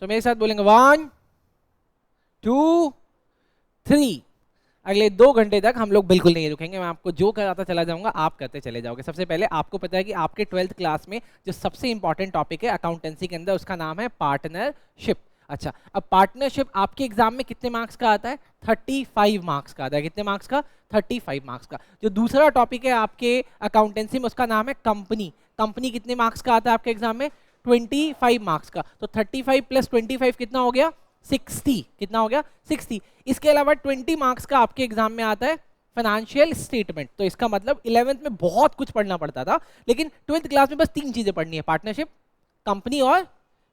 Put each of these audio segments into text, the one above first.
तो मेरे साथ बोलेंगे 1 2 3। अगले 2 घंटे तक हम लोग बिल्कुल नहीं रुकेंगे, मैं आपको जो कराता चला जाऊंगा आप करते चले जाओगे। सबसे पहले आपको पता है कि आपके 12th क्लास में जो सबसे इंपॉर्टेंट टॉपिक है अकाउंटेंसी के अंदर, उसका नाम है पार्टनरशिप। अच्छा, अब पार्टनरशिप आपके एग्जाम में कितने मार्क्स का आता है? 35 मार्क्स का आता है। कितने मार्क्स का? 35 मार्क्स का। जो दूसरा टॉपिक है आपके अकाउंटेंसी में, उसका नाम है कंपनी। कंपनी कितने मार्क्स का आता है आपके एग्जाम में? 25 मार्क्स का। तो 35 प्लस 25 कितना हो गया? 60। कितना हो गया? 60। इसके अलावा 20 मार्क्स का आपके एग्जाम में आता है फाइनेंशियल स्टेटमेंट। तो इसका मतलब 11th में बहुत कुछ पढ़ना पड़ता था, लेकिन 12th क्लास में बस 3 चीजें पढ़नी है, पार्टनरशिप, कंपनी और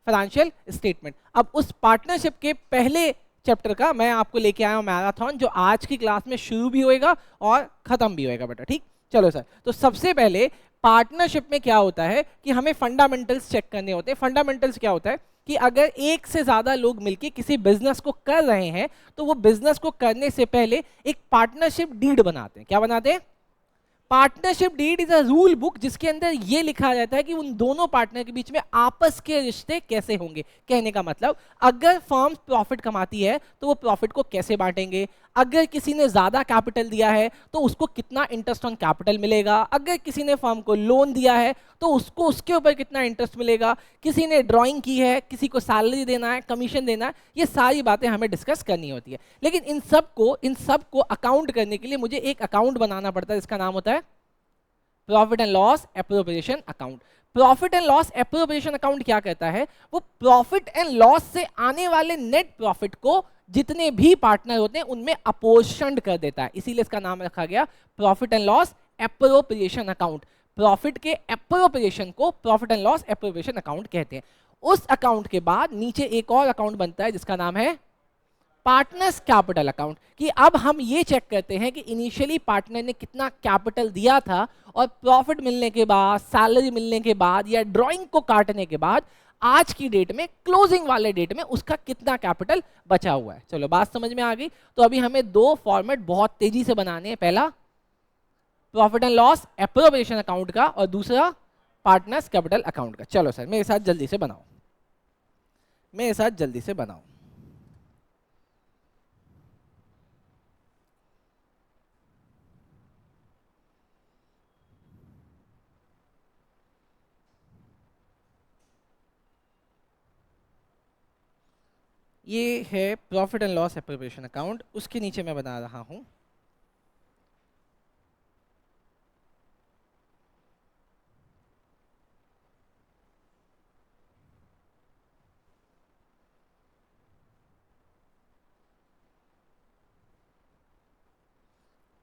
फाइनेंशियल स्टेटमेंट। अब उस पार्टनरशिप के पहले चैप्टर का मैं आपको लेके आया हूं मैराथन, जो आज की क्लास में शुरू भी होएगा और खत्म भी होएगा बेटा। ठीक, चलो सर। तो सबसे पहले पार्टनरशिप में क्या होता है कि हमें फंडामेंटल्स चेक करने होते हैं। फंडामेंटल्स क्या होता है कि अगर एक से ज्यादा लोग मिलकर किसी बिजनेस को कर रहे हैं तो वो बिजनेस को करने से पहले एक पार्टनरशिप डीड बनाते हैं। क्या बनाते हैं? Partnership deed is a rule book जिसके अंदर ये लिखा जाता है कि उन दोनों पार्टनर के बीच में आपस के रिश्ते कैसे होंगे। कहने का मतलब, अगर फर्म प्रॉफिट कमाती है तो वो प्रॉफिट को कैसे बांटेंगे, अगर किसी ने ज्यादा कैपिटल दिया है तो उसको कितना इंटरेस्ट ऑन कैपिटल मिलेगा, अगर किसी ने फर्म को लोन दिया है तो उसको उसके ऊपर कितना इंटरेस्ट मिलेगा, किसी ने ड्राइंग की है, किसी को सैलरी देना है, कमीशन देना है, ये सारी बातें हमें डिस्कस करनी होती है। लेकिन इन सब को अकाउंट करने के लिए मुझे एक अकाउंट बनाना पड़ता है जिसका नाम होता है profit and loss appropriation account. Profit and loss appropriation account क्या कहता है? वो प्रॉफिट एंड लॉस से आने वाले नेट प्रॉफिट को जितने भी पार्टनर होते हैं उनमें अपोर्शंड कर देता है, इसीलिए इसका नाम रखा गया profit and loss appropriation account. Profit के एप्रोप्रिएशन को profit and loss appropriation account कहते हैं। उस अकाउंट के बाद नीचे एक और अकाउंट बनता है जिसका नाम है पार्टनर्स कैपिटल अकाउंट, कि अब हम ये चेक करते हैं कि इनिशियली पार्टनर ने कितना कैपिटल दिया था और प्रॉफिट मिलने के बाद, सैलरी मिलने के बाद या ड्राइंग को काटने के बाद आज की डेट में, क्लोजिंग वाले डेट में उसका कितना कैपिटल बचा हुआ है। चलो बात समझ में आ गई। तो अभी हमें 2 फॉर्मेट बहुत तेजी से बनाने हैं। पहला profit and loss appropriation account का और दूसरा पार्टनर्स कैपिटल अकाउंट का। चलो सर मेरे साथ जल्दी से बनाओ, मेरे साथ जल्दी से बनाओ। ये है profit and loss appropriation account, उसके नीचे मैं बना रहा हूं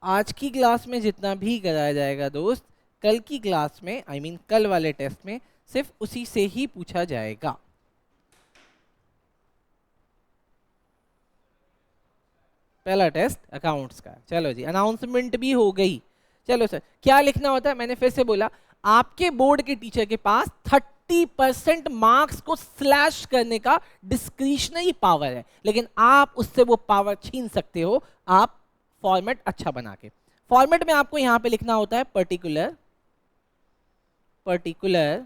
आज की क्लास में जितना भी कराया जाएगा दोस्त, कल की क्लास में कल वाले टेस्ट में सिर्फ उसी से ही पूछा जाएगा। पहला टेस्ट अकाउंट्स का। चलो जी, अनाउंसमेंट भी हो गई। चलो सर, क्या लिखना होता है? मैंने फिर से बोला, आपके बोर्ड के टीचर के पास 30% मार्क्स को स्लैश करने का डिस्क्रिशनरी पावर है, लेकिन आप उससे वो पावर छीन सकते हो आप फॉर्मेट अच्छा बना के। फॉर्मेट में आपको यहां पे लिखना होता है पर्टिकुलर, पर्टिकुलर,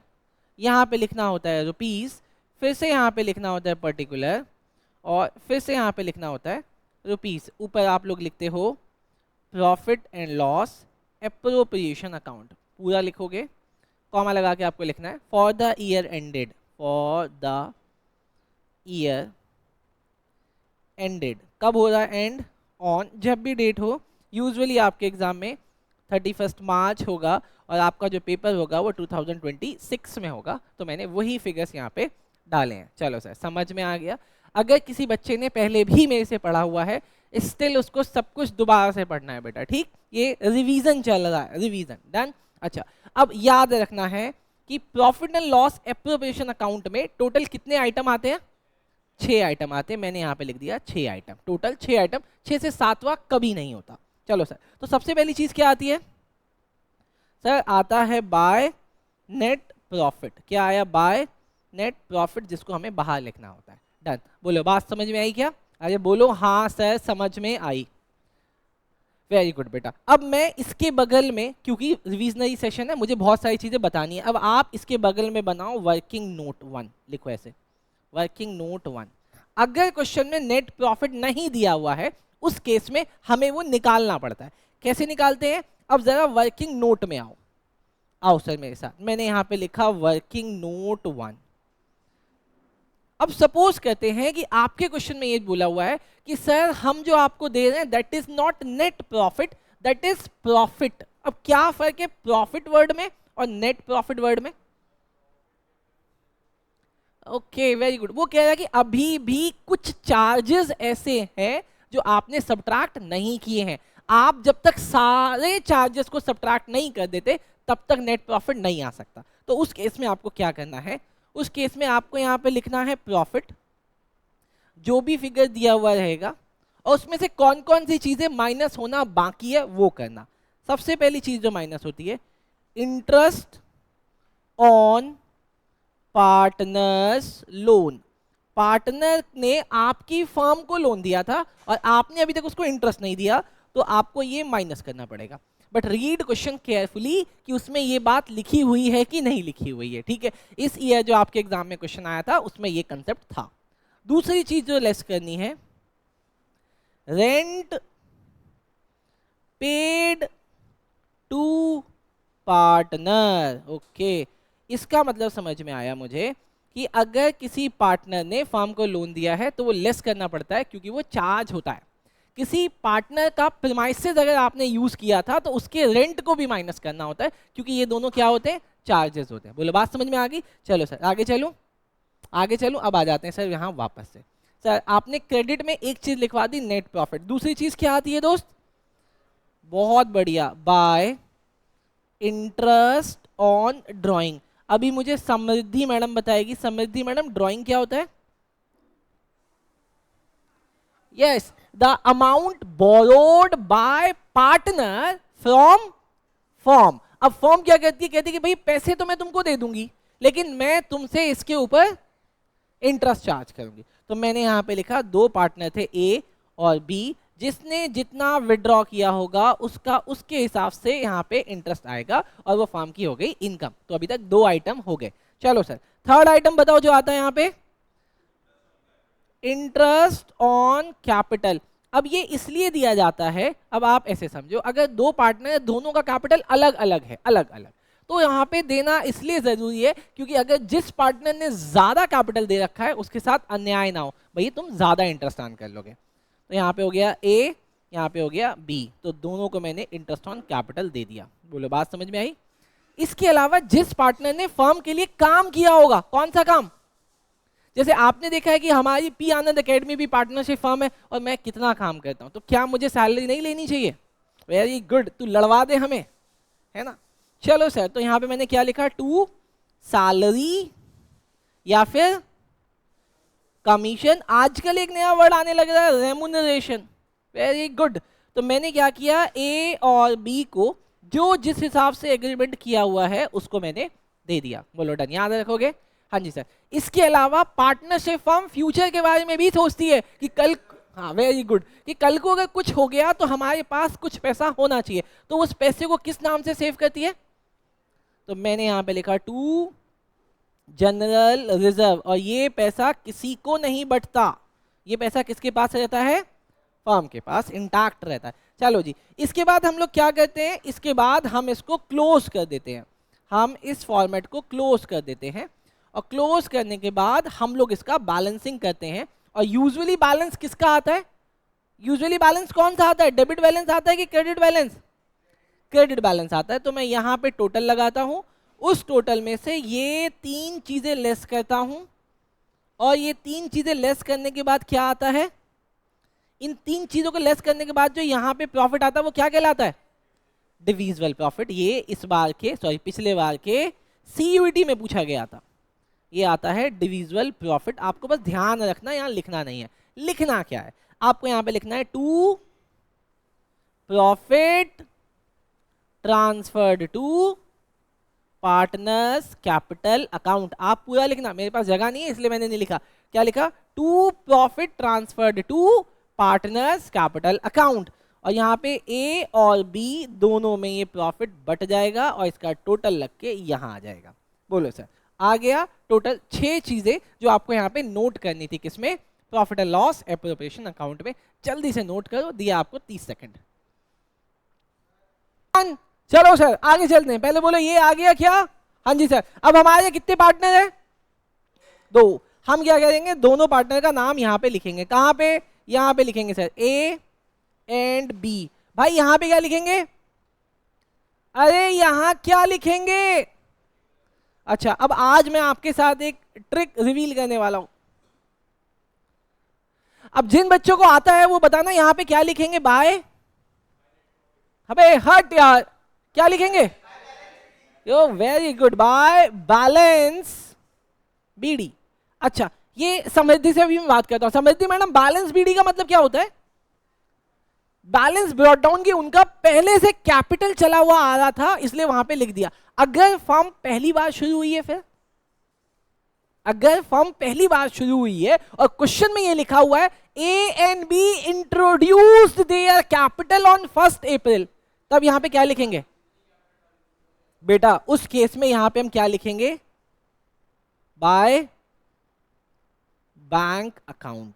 यहां पे लिखना होता है रुपीस, फिर से यहां पे लिखना होता है पर्टिकुलर, और फिर से यहां पे लिखना होता है रुपीस। ऊपर आप लोग लिखते हो profit and loss appropriation account, पूरा लिखोगे, कॉमा लगा के आपको लिखना है for the year ended, for the year ended. कब हो रहा है एंड? ऑन, जब भी डेट हो। यूजुअली आपके एग्जाम में 31 मार्च होगा और आपका जो पेपर होगा वो 2026 में होगा, तो मैंने वही फिगर्स यहाँ पे डाले हैं। चलो सर समझ में आ गया। अगर किसी बच्चे ने पहले भी मेरे से पढ़ा हुआ है, स्टिल उसको सब कुछ दोबारा से पढ़ना है बेटा, ठीक? ये रिवीजन चल रहा है, रिवीजन डन। अच्छा, अब याद रखना है कि profit and loss appropriation account में टोटल कितने आइटम आते हैं? 6 आइटम आते हैं। मैंने यहाँ पे लिख दिया 6 आइटम, टोटल 6 आइटम। 6 से 7वां कभी नहीं होता। चलो सर, तो सबसे पहली चीज क्या आती है सर? आता है बाय नेट प्रॉफिट। क्या आया? बाय नेट प्रॉफिट, जिसको हमें बाहर लिखना होता है। डन। बोलो बात समझ में आई क्या? अरे बोलो हाँ सर समझ में आई। वेरी गुड बेटा। अब मैं इसके बगल में, क्योंकि रिविजनरी सेशन है, मुझे बहुत सारी चीजें बतानी है, अब आप इसके बगल में बनाओ वर्किंग नोट 1, लिखो ऐसे वर्किंग नोट 1। अगर क्वेश्चन में नेट प्रॉफिट नहीं दिया हुआ है उस केस में हमें वो निकालना पड़ता है। कैसे निकालते हैं? अब जरा वर्किंग नोट में आओ, आओ सर मेरे साथ। मैंने यहाँ पे लिखा वर्किंग नोट 1। अब सपोज कहते हैं कि आपके क्वेश्चन में ये बोला हुआ है कि सर हम जो आपको दे रहे हैं that is not net profit, that is profit. अब क्या फर्क है प्रॉफिट वर्ड में और नेट प्रॉफिट वर्ड में? Okay very good. वो कह रहा है कि अभी भी कुछ चार्जेस ऐसे हैं जो आपने सब्ट्रैक्ट नहीं किए हैं। आप जब तक सारे चार्जेस को सब्ट्रैक्ट नहीं कर देते तब तक नेट प्रॉफिट नहीं आ सकता। तो उस केस में आपको क्या करना है? उस केस में आपको यहाँ पे लिखना है प्रॉफिट, जो भी फिगर दिया हुआ रहेगा और उसमें से कौन कौन सी चीजें माइनस होना बाकी है वो करना। सबसे पहली चीज जो माइनस होती है, interest on partners loan. Partner ने आपकी फर्म को लोन दिया था और आपने अभी तक उसको इंटरेस्ट नहीं दिया, तो आपको ये माइनस करना पड़ेगा। बट रीड क्वेश्चन केयरफुली कि उसमें ये बात लिखी हुई है कि नहीं लिखी हुई है, ठीक है। इस ईयर जो आपके एग्जाम में क्वेश्चन आया था उसमें ये कंसेप्ट था। दूसरी चीज जो लेस करनी है, rent paid to partner. Okay, इसका मतलब समझ में आया मुझे कि अगर किसी पार्टनर ने फर्म को लोन दिया है तो वो लेस करना पड़ता है क्योंकि वो चार्ज होता है। किसी पार्टनर का प्रीमाइसेस अगर आपने यूज किया था तो उसके रेंट को भी माइनस करना होता है क्योंकि ये दोनों क्या होते हैं? चार्जेस होते हैं। बोलो बात समझ में आ गई? चलो सर आगे चलूं, आगे चलूं। अब आ जाते हैं सर यहाँ वापस से। सर आपने क्रेडिट में एक चीज लिखवा दी नेट प्रॉफिट, दूसरी चीज क्या आती है दोस्त? बहुत बढ़िया, बाय इंटरेस्ट ऑन ड्राइंग। अभी मुझे समृद्धि मैडम बताएगी। समृद्धि मैडम ड्राइंग क्या होता है? Yes, the amount borrowed by partner from firm. अब फर्म क्या कहती है? कहती है कि भाई पैसे तो मैं तुमको दे दूंगी लेकिन मैं तुमसे इसके ऊपर इंटरेस्ट चार्ज करूंगी। तो मैंने यहां पे लिखा दो पार्टनर थे ए और बी, जिसने जितना विड्रॉ किया होगा उसका उसके हिसाब से यहाँ पे इंटरेस्ट आएगा और वो फर्म की हो गई इनकम। तो अभी तक दो आइटम हो गए। चलो सर थर्ड आइटम बताओ जो आता है यहाँ पे, इंटरेस्ट ऑन कैपिटल। अब ये इसलिए दिया जाता है, अब आप ऐसे समझो अगर दो पार्टनर है दोनों का कैपिटल अलग अलग है, अलग अलग, तो यहाँ पे देना इसलिए जरूरी है क्योंकि अगर जिस पार्टनर ने ज्यादा कैपिटल दे रखा है उसके साथ अन्याय ना हो, भाई तुम ज्यादा इंटरेस्ट ऑन कर लोगे। तो यहाँ पे हो गया ए, यहाँ पे हो गया बी, तो दोनों को मैंने इंटरेस्ट ऑन कैपिटल दे दिया। बोलो बात समझ में आई? इसके अलावा जिस पार्टनर ने फर्म के लिए काम किया होगा, कौन सा काम? जैसे आपने देखा है कि हमारी पी आनंद एकेडमी भी पार्टनरशिप फर्म है और मैं कितना काम करता हूं, तो क्या मुझे सैलरी नहीं लेनी चाहिए? वेरी गुड, तू लड़वा दे हमें, है ना। चलो सर, तो यहाँ पे मैंने क्या लिखा? टू सैलरी या फिर कमीशन। आजकल एक नया वर्ड आने लग रहा है, रेमुनरेशन। Very good. तो मैंने क्या किया, ए और बी को जो जिस हिसाब से एग्रीमेंट किया हुआ है उसको मैंने दे दिया। बोलो डन, याद रखोगे? हाँ जी सर। इसके अलावा पार्टनरशिप फर्म फ्यूचर के बारे में भी सोचती है कि कल, हाँ वेरी गुड, कि कल को अगर कुछ हो गया तो हमारे पास कुछ पैसा होना चाहिए, तो उस पैसे को किस नाम से सेव करती है? तो मैंने यहाँ पे लिखा टू जनरल रिजर्व, और ये पैसा किसी को नहीं बटता, ये पैसा किसके पास रहता है? फर्म के पास इंटैक्ट रहता है। चलो जी, इसके बाद हम लोग क्या करते हैं? इसके बाद हम इसको क्लोज कर देते हैं, हम इस फॉर्मेट को क्लोज कर देते हैं और क्लोज करने के बाद हम लोग इसका बैलेंसिंग करते हैं। और यूजुअली बैलेंस किसका आता है? यूजुअली बैलेंस कौन सा आता है? डेबिट बैलेंस आता है कि क्रेडिट बैलेंस? क्रेडिट बैलेंस आता है। तो मैं यहाँ पे टोटल लगाता हूँ, उस टोटल में से ये तीन चीजें लेस करता हूँ और ये तीन चीजें लेस करने के बाद क्या आता है? इन तीन चीजों को लेस करने के बाद जो यहाँ पे प्रॉफिट आता है वो क्या कहलाता है? Divisible profit. ये इस बार के, सॉरी पिछले बार के सीयूईटी में पूछा गया था, ये आता है डिविजिबल प्रॉफिट। आपको बस ध्यान रखना, यहाँ लिखना नहीं है। लिखना क्या है आपको? यहाँ पे लिखना है to profit transferred to partners capital account. आप पूरा लिखना, मेरे पास जगह नहीं है इसलिए मैंने नहीं लिखा। क्या लिखा? To profit transferred to partners capital account. और यहाँ पे ए और बी दोनों में ये प्रॉफिट बट जाएगा और इसका टोटल लग के यहाँ आ जाएगा। बोलो सर, आ गया टोटल 6 चीजें जो आपको यहाँ पे नोट करनी थी, किसमें, profit and loss appropriation account में। जल्दी से नोट करो, दिया आपको 30 सेकंड। चलो सर आगे चलते हैं, पहले बोलो ये आ गया क्या? हाँ जी सर। अब हमारे कितने पार्टनर हैं? 2। हम क्या करेंगे, दोनों पार्टनर का नाम यहाँ पे लिखेंगे। कहाँ पे? यहाँ पे लिखेंगे सर A एंड B। भाई यहाँ पे क्या लिखेंगे? अरे यहाँ क्या लिखेंगे? अच्छा, अब आज मैं आपके साथ एक ट्रिक रिवील करने वाला हूं। अब जिन बच्चों को आता है वो बताना यहाँ पे क्या लिखेंगे। बाय, अबे हट यार, क्या लिखेंगे? Yo very good, by balance BD. अच्छा, ये समृद्धि से भी मैं बात करता हूं। समृद्धि मैडम, बैलेंस बीडी का मतलब क्या होता है? बैलेंस ब्रॉट डाउन की उनका पहले से कैपिटल चला हुआ आ रहा था, इसलिए वहां पे लिख दिया। अगर फर्म पहली बार शुरू हुई है, फिर अगर फर्म पहली बार शुरू हुई है और क्वेश्चन में ये लिखा हुआ है A and B introduced their capital on 1 अप्रैल, तब यहां पे क्या लिखेंगे बेटा? उस केस में यहां पे हम क्या लिखेंगे? By bank account.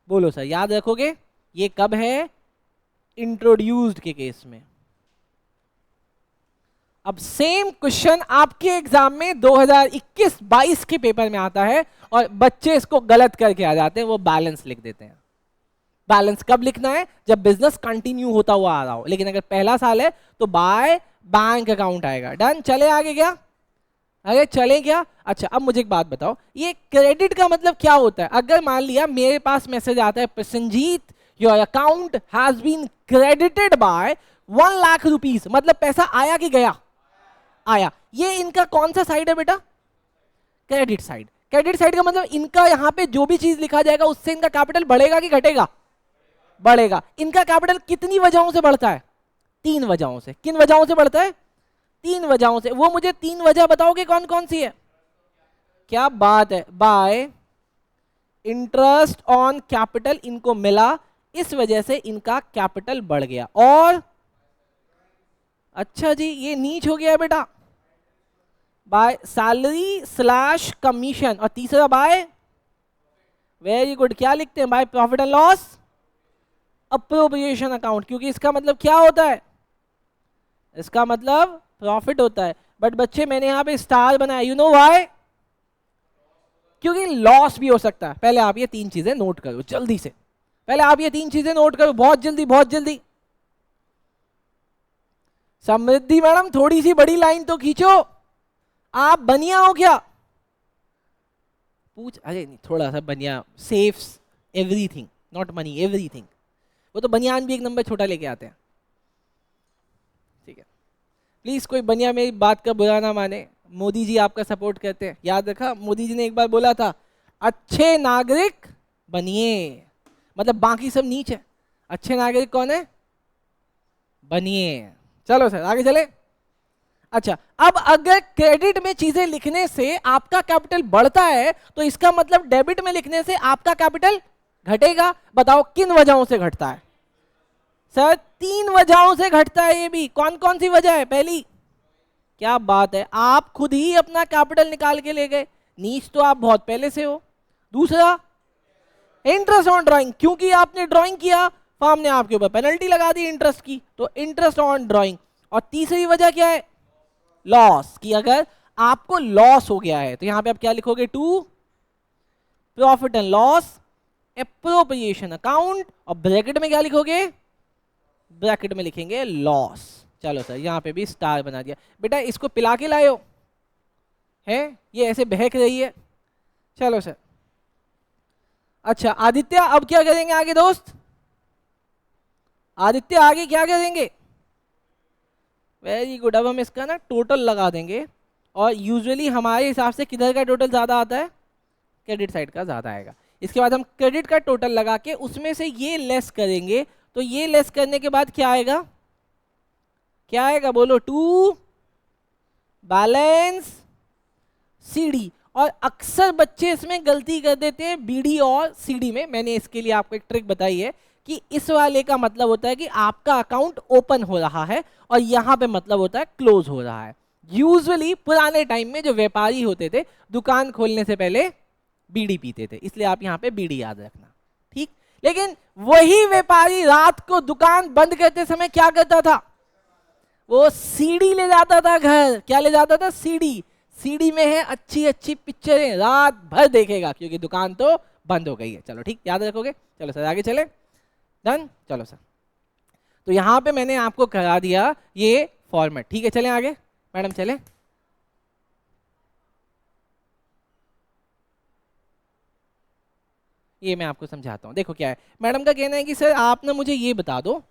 बोलो सर, याद रखोगे? ये कब है? इंट्रोड्यूस्ड के केस में। अब सेम क्वेश्चन आपके एग्जाम में 2021-22 के पेपर में आता है और बच्चे इसको गलत करके आ जाते हैं, वो बैलेंस लिख देते हैं। बैलेंस कब लिखना है? जब बिजनेस कंटिन्यू होता हुआ आ रहा हो। लेकिन अगर पहला साल है तो बाय बैंक अकाउंट आएगा। डन, चले आगे क्या? अरे चले क्या? अच्छा, अब मुझे एक बात बताओ, ये क्रेडिट का मतलब क्या होता है? अगर मान लिया मेरे पास मैसेज आता है, Prasanjit your account has been credited by 1 lakh rupees, मतलब पैसा आया कि गया? आया। ये इनका कौन सा साइड है बेटा? Credit side. क्रेडिट साइड का मतलब इनका यहाँ पे जो भी चीज लिखा जाएगा उससे इनका कैपिटल बढ़ेगा कि घटेगा? बढ़ेगा। इनका कैपिटल कितनी वजहों से बढ़ता है? 3 वजहों से। किन वजहों से बढ़ता है? 3 वजहों से। वो मुझे 3 वजह बताओगे कौन कौन सी है? क्या बात है। बाय इंटरेस्ट ऑन कैपिटल इनको मिला, इस वजह से इनका कैपिटल बढ़ गया। और अच्छा जी, ये नीच हो गया बेटा, बाय सैलरी स्लैश कमीशन। और तीसरा बाय, वेरी गुड, क्या लिखते हैं? By profit and loss appropriation account. क्योंकि इसका मतलब क्या होता है? इसका मतलब प्रॉफिट होता है। बट बच्चे मैंने यहां पे स्टार बनाया, यू नो व्हाई? क्योंकि लॉस भी हो सकता है। पहले आप ये 3 चीजें नोट करो जल्दी से, पहले आप ये 3 चीजें नोट करो, बहुत जल्दी बहुत जल्दी। समृद्धि मैडम, थोड़ी सी बड़ी लाइन तो खींचो, आप बनिया हो क्या? पूछ, अरे नहीं, थोड़ा सा बनिया saves everything, not money, everything. वो तो बनियान भी एक नंबर छोटा लेके आते हैं। ठीक है, प्लीज कोई बनिया मेरी बात का बुरा ना माने। मोदी जी आपका सपोर्ट करते हैं, याद रखा? मोदी जी ने एक बार बोला था, अच्छे नागरिक बनिए, मतलब बाकी सब नीच है, अच्छे नागरिक कौन है? बनिए। चलो सर आगे चले। अच्छा, अब अगर क्रेडिट में चीजें लिखने से आपका कैपिटल बढ़ता है तो इसका मतलब डेबिट में लिखने से आपका कैपिटल घटेगा। बताओ किन वजहों से घटता है? सर 3 वजहों से घटता है। ये भी कौन कौन सी वजह है? पहली, क्या बात है, आप खुद ही अपना कैपिटल निकाल के ले गए, नीच तो आप बहुत पहले से हो। दूसरा, इंटरेस्ट ऑन ड्राइंग, क्योंकि आपने ड्राइंग किया फर्म ने आपके ऊपर पेनल्टी लगा दी इंटरेस्ट की, तो इंटरेस्ट ऑन ड्राइंग। और तीसरी वजह क्या है? लॉस, कि अगर आपको लॉस हो गया है तो यहां पे आप क्या लिखोगे? To profit and loss appropriation account. और ब्रैकेट में क्या लिखोगे? ब्रैकेट में लिखेंगे लॉस। चलो सर, यहां पे भी स्टार बना दिया। बेटा इसको पिला के लाए हो है, ये ऐसे बहक रही है। चलो सर। अच्छा आदित्य, अब क्या करेंगे आगे दोस्त? आदित्य आगे क्या करेंगे? वेरी गुड, अब हम इसका ना टोटल लगा देंगे। और यूजुअली हमारे हिसाब से किधर का टोटल ज्यादा आता है? क्रेडिट साइड का ज्यादा आएगा। इसके बाद हम क्रेडिट का टोटल लगा के उसमें से ये लेस करेंगे, तो ये लेस करने के बाद क्या आएगा? क्या आएगा बोलो? To balance CD. और अक्सर बच्चे इसमें गलती कर देते हैं बीडी और सीडी में। मैंने इसके लिए आपको एक ट्रिक बताई है कि इस वाले का मतलब होता है कि आपका अकाउंट ओपन हो रहा है और यहां पे मतलब होता है क्लोज हो रहा है। यूजुअली पुराने टाइम में जो व्यापारी होते थे दुकान खोलने से पहले बीड़ी पीते थे, इसलिए आप यहाँ पे बीड़ी याद रखना, ठीक। लेकिन वही व्यापारी रात को दुकान बंद करते समय क्या करता था, वो सीडी ले जाता था घर। क्या ले जाता था? सीडी। सीडी में है अच्छी अच्छी पिक्चरें, रात भर देखेगा क्योंकि दुकान तो बंद हो गई है। चलो ठीक, याद रखोगे। चलो सर आगे चले। डन। चलो सर, तो यहां पे मैंने आपको करा दिया ये फॉर्मेट, ठीक है। चलें आगे, मैडम चलें। ये मैं आपको समझाता हूँ। देखो क्या है, मैडम का कहना है कि सर आप ना मुझे ये बता दो,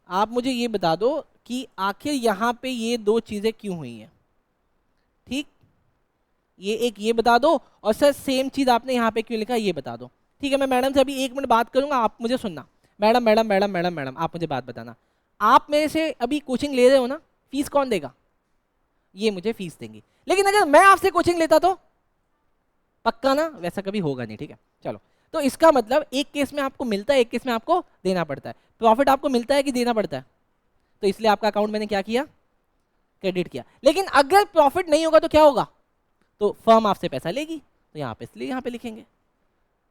आप मुझे ये बता दो कि आखिर यहाँ पे ये दो चीजें क्यों हुई हैं, ठीक। ये एक ये बता दो, और सर सेम चीज आपने यहाँ पे क्यों लिखा ये बता दो, ठीक है। मैं मैडम से अभी 1 मिनट बात करूंगा, आप मुझे सुनना। Madam madam madam madam madam आप मुझे बात बताना, आप मेरे से अभी कोचिंग ले रहे हो ना, फीस कौन देगा? ये मुझे फीस देंगी। लेकिन अगर मैं आपसे कोचिंग लेता तो? पक्का ना? वैसा कभी होगा नहीं, ठीक है। चलो, तो इसका मतलब एक केस में आपको मिलता है, एक केस में आपको देना पड़ता है। प्रॉफिट आपको मिलता है कि देना पड़ता है? तो इसलिए आपका अकाउंट मैंने क्या किया, क्रेडिट किया। लेकिन अगर प्रॉफिट नहीं होगा तो क्या होगा, तो फर्म आपसे पैसा लेगी, तो यहाँ पे इसलिए यहाँ पे लिखेंगे।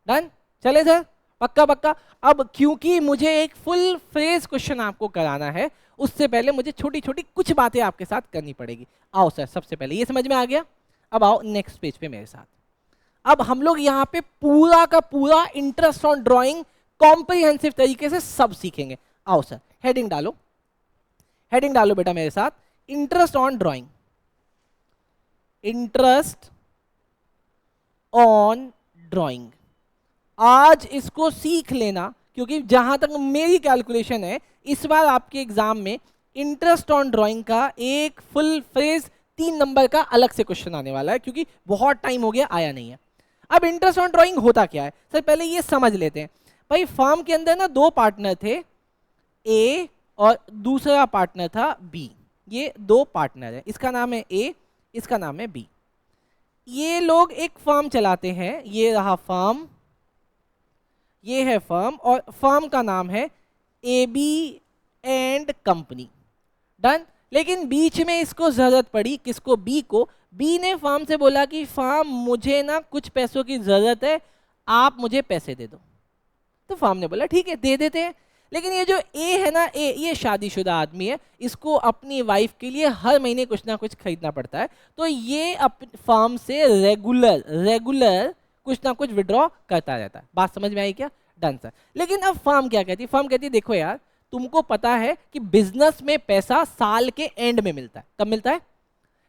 डन। चले सर, पक्का पक्का। अब क्योंकि मुझे एक फुल फ्रेज क्वेश्चन आपको कराना है, उससे पहले मुझे छोटी छोटी कुछ बातें आपके साथ करनी पड़ेगी। आओ सर, सबसे पहले ये समझ में आ गया। अब आओ नेक्स्ट पेज पे मेरे साथ। अब हम लोग यहाँ पे पूरा का पूरा इंटरेस्ट ऑन ड्राइंग कॉम्प्रिहेंसिव तरीके से सब सीखेंगे। आओ सर, हेडिंग डालो, हेडिंग डालो बेटा मेरे साथ, interest on drawing, interest on drawing. आज इसको सीख लेना, क्योंकि जहां तक मेरी कैलकुलेशन है इस बार आपके एग्जाम में इंटरेस्ट ऑन ड्राइंग का एक फुल फ्रेज 3 नंबर का अलग से क्वेश्चन आने वाला है, क्योंकि बहुत टाइम हो गया आया नहीं है। अब इंटरेस्ट ऑन ड्राइंग होता क्या है सर, पहले ये समझ लेते हैं। भाई फर्म के अंदर ना 2 पार्टनर थे, ए और दूसरा पार्टनर था बी। ये 2 पार्टनर है, इसका नाम है ए, इसका नाम है बी। ये लोग एक फर्म चलाते हैं, ये रहा फर्म, ये है फर्म, और फर्म का नाम है A B and company. Done. लेकिन बीच में इसको जरूरत पड़ी, किसको? बी को। बी ने फर्म से बोला कि फर्म मुझे ना कुछ पैसों की जरूरत है, आप मुझे पैसे दे दो। तो फर्म ने बोला ठीक है दे देते हैं। लेकिन ये जो ए है ना, ए ये शादीशुदा आदमी है, इसको अपनी वाइफ के लिए हर महीने कुछ ना कुछ खरीदना पड़ता है, तो ये फर्म से रेगुलर कुछ ना कुछ विड्रॉ करता रहता है। बात समझ में आई क्या? Done sir. लेकिन अब फर्म क्या कहती है? फर्म कहती है देखो यार, तुमको पता है कि बिजनेस में पैसा साल के एंड में मिलता है। कब मिलता है?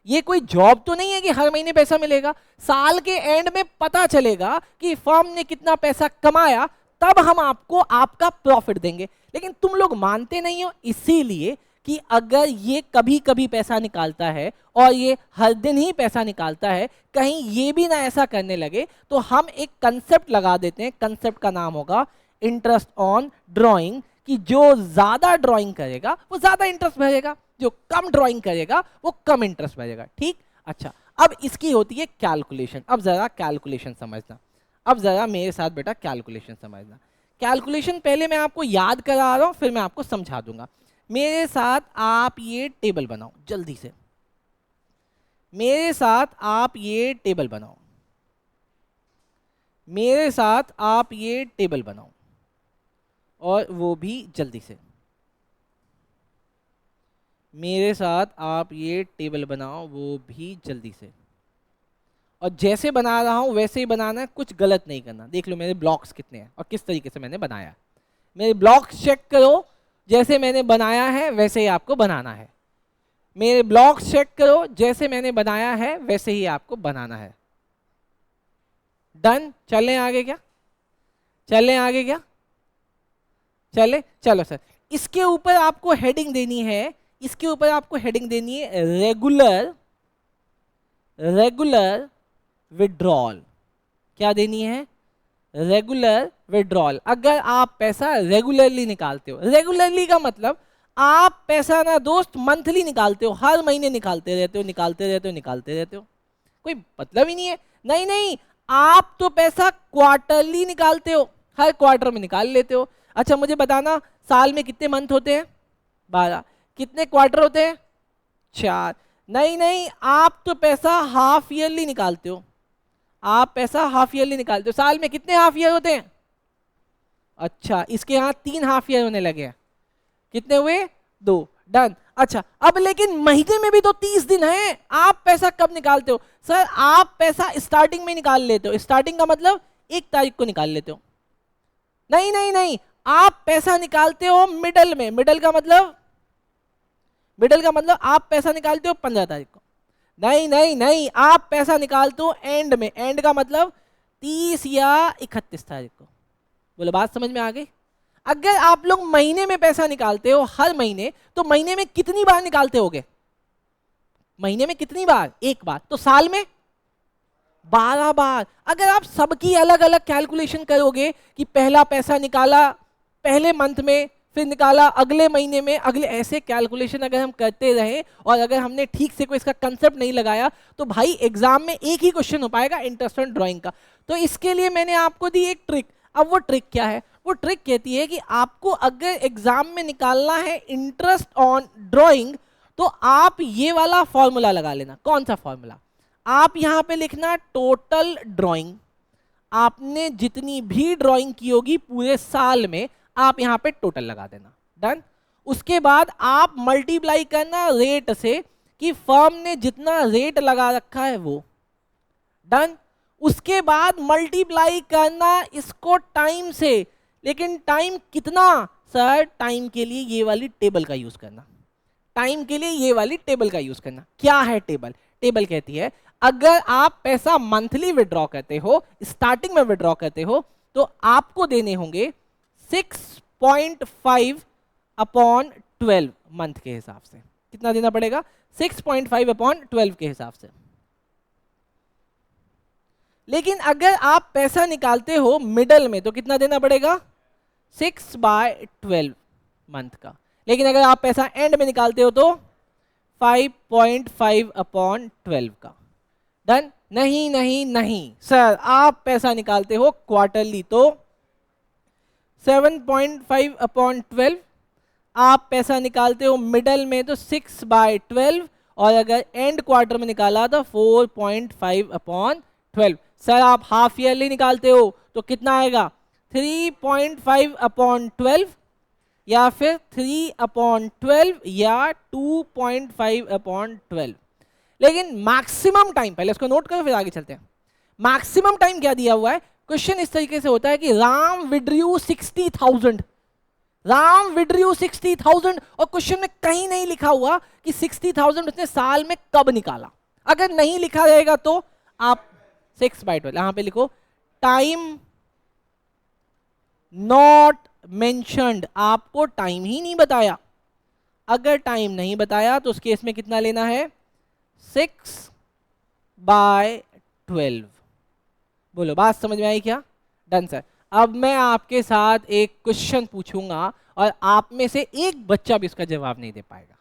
ये कोई जॉब तो नहीं है कि हर महीने पैसा मिलेगा। साल के एंड में पता चलेगा कि फर्म ने कितना पैसा कमाया, तब हम आपको आपका प्रॉफिट देंगे। लेकिन तुम लोग मानते नहीं हो, इसीलिए कि अगर ये कभी कभी पैसा निकालता है और ये हर दिन ही पैसा निकालता है, कहीं ये भी ना ऐसा करने लगे, तो हम एक कंसेप्ट लगा देते हैं। कंसेप्ट का नाम होगा इंटरेस्ट ऑन ड्राइंग, कि जो ज्यादा ड्राइंग करेगा वो ज्यादा इंटरेस्ट भरेगा, जो कम ड्राइंग करेगा वो कम इंटरेस्ट भरेगा, ठीक। अच्छा, अब इसकी होती है कैलकुलेशन। अब जरा कैलकुलेशन समझना, अब जरा मेरे साथ बेटा कैलकुलेशन समझना। कैलकुलेशन पहले मैं आपको याद करा रहा हूं, फिर मैं आपको समझा दूंगा। मेरे साथ आप ये टेबल बनाओ जल्दी से, मेरे साथ आप ये टेबल बनाओ, मेरे साथ आप ये टेबल बनाओ, और वो भी जल्दी से। मेरे साथ आप ये टेबल बनाओ, वो भी जल्दी से। और जैसे बना रहा हूं वैसे ही बनाना है, कुछ गलत नहीं करना। देख लो मेरे ब्लॉक्स कितने हैं और किस तरीके से मैंने बनाया। मेरे ब्लॉक्स चेक करो, जैसे मैंने बनाया है वैसे ही आपको बनाना है। मेरे ब्लॉक्स चेक करो, जैसे मैंने बनाया है वैसे ही आपको बनाना है। डन। चलें आगे क्या? चलें आगे क्या? चले। चलो सर, इसके ऊपर आपको हेडिंग देनी है, इसके ऊपर आपको हेडिंग देनी है रेगुलर विड्रॉल। क्या देनी है? Regular withdrawal. अगर आप पैसा रेगुलरली निकालते हो, रेगुलरली का मतलब आप पैसा ना दोस्त मंथली निकालते हो, हर महीने निकालते रहते हो, निकालते रहते हो, निकालते रहते हो, कोई मतलब ही नहीं है। नहीं नहीं, आप तो पैसा क्वार्टरली निकालते हो, हर क्वार्टर में निकाल लेते हो। अच्छा मुझे बताना, साल में कितने मंथ होते हैं? 12। कितने क्वार्टर होते हैं? 4। नहीं नहीं, आप तो पैसा हाफ ईयरली निकालते हो, आप पैसा हाफ ईयरली निकालते हो। साल में कितने हाफ ईयर होते हैं? अच्छा, इसके यहाँ 3 हाफ ईयर होने लगे हैं। कितने हुए? 2। डन। अच्छा, अब लेकिन महीने में भी तो 30 दिन हैं, आप पैसा कब निकालते हो? सर आप पैसा स्टार्टिंग में निकाल लेते हो। स्टार्टिंग का मतलब 1 तारीख को निकाल लेते हो। नहीं नहीं नहीं, आप पैसा निकालते हो मिडल में। मिडल का मतलब आप पैसा निकालते हो 15 तारीख को। नहीं नहीं नहीं, आप पैसा निकालते हो एंड में। एंड का मतलब 30 या 31 तारीख को। बोलो बात समझ में आ गई? अगर आप लोग महीने में पैसा निकालते हो हर महीने, तो महीने में कितनी बार निकालते होगे? महीने में कितनी बार? 1 बार। तो साल में 12 बार। अगर आप सबकी अलग अलग कैलकुलेशन करोगे कि पहला पैसा निकाला पहले मंथ में, फिर निकाला अगले महीने में, अगले, ऐसे कैलकुलेशन अगर हम करते रहे और अगर हमने ठीक से कोई इसका कंसेप्ट नहीं लगाया, तो भाई एग्जाम में एक ही क्वेश्चन हो पाएगा इंटरेस्ट ऑन ड्राइंग का। तो इसके लिए मैंने आपको दी एक ट्रिक। अब वो ट्रिक क्या है? वो ट्रिक कहती है कि आपको अगर एग्जाम में निकालना है इंटरेस्ट ऑन ड्राइंग, तो आप ये वाला फॉर्मूला लगा लेना। कौन सा फॉर्मूला? आप यहां पे लिखना टोटल ड्राइंग। आपने जितनी भी ड्राइंग की होगी पूरे साल में, आप यहां पे टोटल लगा देना। डन। उसके बाद आप मल्टीप्लाई करना रेट से कि फर्म ने जितना रेट लगा रखा है वो। डन। उसके बाद मल्टीप्लाई करना इसको टाइम से। लेकिन टाइम कितना? सर टाइम के लिए ये वाली टेबल का यूज करना। टाइम के लिए ये वाली टेबल का यूज करना। क्या है टेबल? टेबल कहती है अगर आप पैसा मंथली विड्रॉ करते हो, स्टार्टिंग में विड्रॉ करते हो, तो आपको देने होंगे 6.5 अपॉन 12 मंथ के हिसाब से। कितना देना पड़ेगा? 6.5 अपॉन 12 के हिसाब से। लेकिन अगर आप पैसा निकालते हो मिडल में, तो कितना देना पड़ेगा? 6/12 मंथ का। लेकिन अगर आप पैसा एंड में निकालते हो तो 5.5 अपॉन 12 का। डन। नहीं नहीं नहीं सर, आप पैसा निकालते हो क्वार्टरली, तो 7.5 अपॉन 12। आप पैसा निकालते हो मिडल में तो 6/12, और अगर एंड क्वार्टर में निकाला तो 4.5 अपॉन 12। सर आप हाफ ईयरली निकालते हो तो कितना आएगा? 3.5 अपॉन 12, या फिर 3 अपॉन 12, या 2.5 अपॉन 12। लेकिन मैक्सिमम टाइम, पहले इसको नोट करो फिर आगे चलते हैं। मैक्सिमम टाइम क्या दिया हुआ है? क्वेश्चन इस तरीके से होता है कि राम विड्रू 60,000, राम विड्रू 60,000, और क्वेश्चन में कहीं नहीं लिखा हुआ कि 60,000 उसने साल में कब निकाला। अगर नहीं लिखा रहेगा तो आप 6/12 यहां पे लिखो, टाइम नॉट मेंशन्ड, आपको टाइम ही नहीं बताया। अगर टाइम नहीं बताया तो उस केस में कितना लेना है? 6/12। बोलो बात समझ में आई क्या? Done sir. अब मैं आपके साथ एक क्वेश्चन पूछूंगा और आप में से एक बच्चा भी उसका जवाब नहीं दे पाएगा,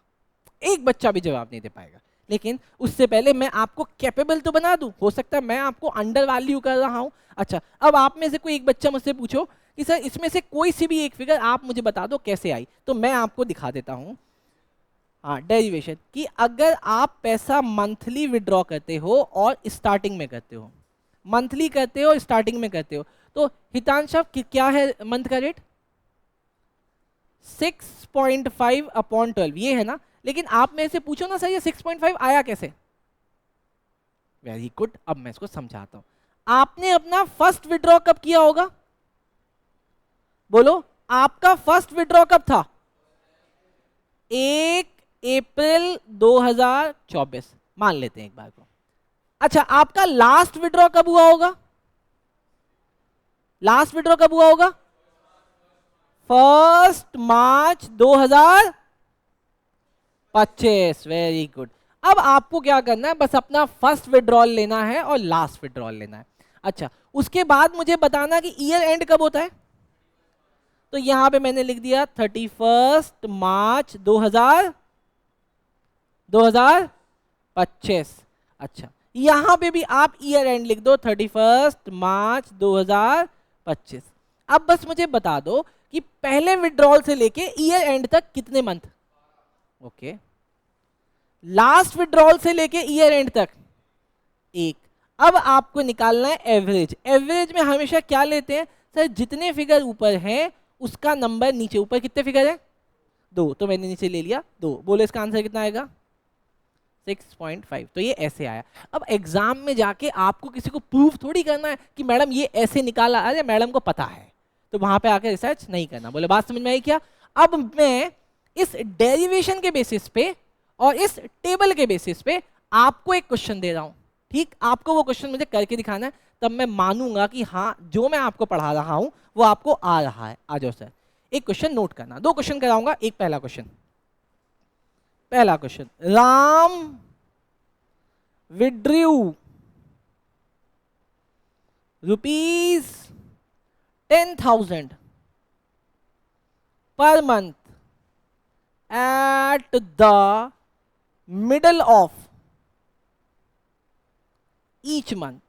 एक बच्चा भी जवाब नहीं दे पाएगा। लेकिन उससे पहले मैं आपको कैपेबल तो बना दूं। हो सकता है मैं आपको अंडर वैल्यू कर रहा हूं। अच्छा, अब आप में से कोई एक बच्चा मुझसे पूछो कि सर इसमें से कोई सी भी एक फिगर आप मुझे बता दो कैसे आई, तो मैं आपको दिखा देता हूं। हाँ, डेरिवेशन कि अगर आप पैसा मंथली विड्रॉ करते हो और स्टार्टिंग में करते हो, मंथली करते हो स्टार्टिंग में करते हो, तो हितांश क्या है मंथ का रेट? 6.5 अपॉन 12, ये है ना। लेकिन आप मेरे से पूछो ना सर ये 6.5 आया कैसे? वेरी गुड, अब मैं इसको समझाता हूं। आपने अपना फर्स्ट विड्रॉ कब किया होगा? बोलो, आपका फर्स्ट विड्रॉ कब था? 1 अप्रैल 2024 मान लेते हैं एक बार को। अच्छा, आपका लास्ट विड्रॉ कब हुआ होगा? लास्ट विड्रॉ कब हुआ होगा? 1 मार्च 2025। Very good. अब आपको क्या करना है? बस अपना फर्स्ट विड्रॉल लेना है और लास्ट विड्रॉल लेना है। अच्छा, उसके बाद मुझे बताना कि ईयर एंड कब होता है। तो यहां पे मैंने लिख दिया 31 मार्च 2025। अच्छा, यहां पे भी आप ईयर एंड लिख दो 31 मार्च 2025। अब बस मुझे बता दो कि पहले विड्रॉल से लेके ईयर एंड तक कितने मंथ। ओके, लास्ट विड्रॉल से लेके ईयर एंड तक एक। अब आपको निकालना है एवरेज। एवरेज में हमेशा क्या लेते हैं सर, जितने फिगर ऊपर हैं उसका नंबर नीचे। ऊपर कितने फिगर है? 2, तो मैंने नीचे ले लिया 2। बोलो इसका आंसर कितना आएगा? 6.5। तो ये ऐसे आया। अब एग्जाम में जाके आपको किसी को प्रूफ थोड़ी करना है कि मैडम ये ऐसे निकाला, अरे मैडम को पता है, तो वहां पे आके रिसर्च नहीं करना। बोले बात समझ में आई क्या? अब मैं इस डेरिवेशन के बेसिस पे और इस टेबल के बेसिस पे आपको एक क्वेश्चन दे रहा हूं, ठीक? आपको वो क्वेश्चन मुझे करके दिखाना है, तब मैं मानूंगा कि हाँ जो मैं आपको पढ़ा रहा हूं वो आपको आ रहा है। आ जाओ सर, एक क्वेश्चन नोट करना। 2 क्वेश्चन कराऊंगा। एक पहला question, Ram withdrew rupees 10,000 per month at the middle of each month.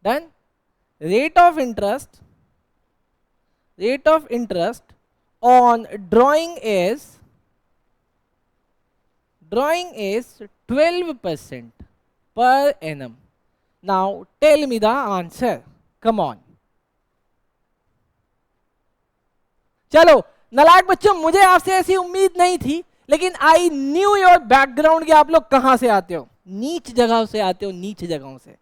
Done? Rate of interest on drawing is 12% per annum. Now tell me the answer. Come on. चलो नालायक बच्चों, मुझे आपसे ऐसी उम्मीद नहीं थी, लेकिन आई न्यू योर बैकग्राउंड कि आप लोग कहां से आते हो। नीच जगहों से आते हो, नीच जगहों से।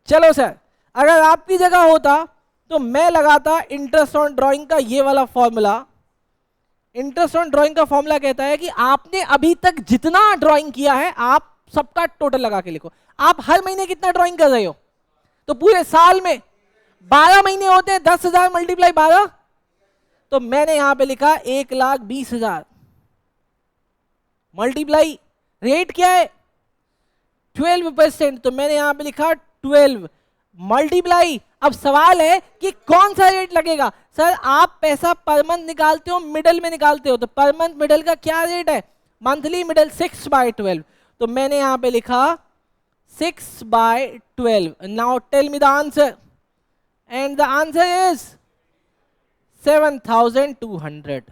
चलो सर, अगर आपकी जगह होता तो मैं लगाता इंटरेस्ट ऑन ड्राइंग का ये वाला फॉर्मूला। इंटरेस्ट ऑन ड्राइंग का फॉर्मूला कहता है कि आपने अभी तक जितना ड्राइंग किया है आप सबका टोटल लगा के लिखो। आप हर महीने कितना ड्राइंग कर रहे हो, तो पूरे साल में 12 महीने होते हैं, 10,000 मल्टीप्लाई 12, तो मैंने यहां पे लिखा 1,20,000 मल्टीप्लाई रेट क्या है 12%, तो मैंने यहां पे लिखा 12 मल्टीप्लाई। अब सवाल है कि कौन सा रेट लगेगा। सर आप पैसा पर मंथ निकालते हो, मिडल में निकालते हो, तो पर मंथ मिडल का क्या रेट है? मंथली मिडल 6/12, तो मैंने यहां पे लिखा 6/12। Now tell me the answer, and the answer is 7,200।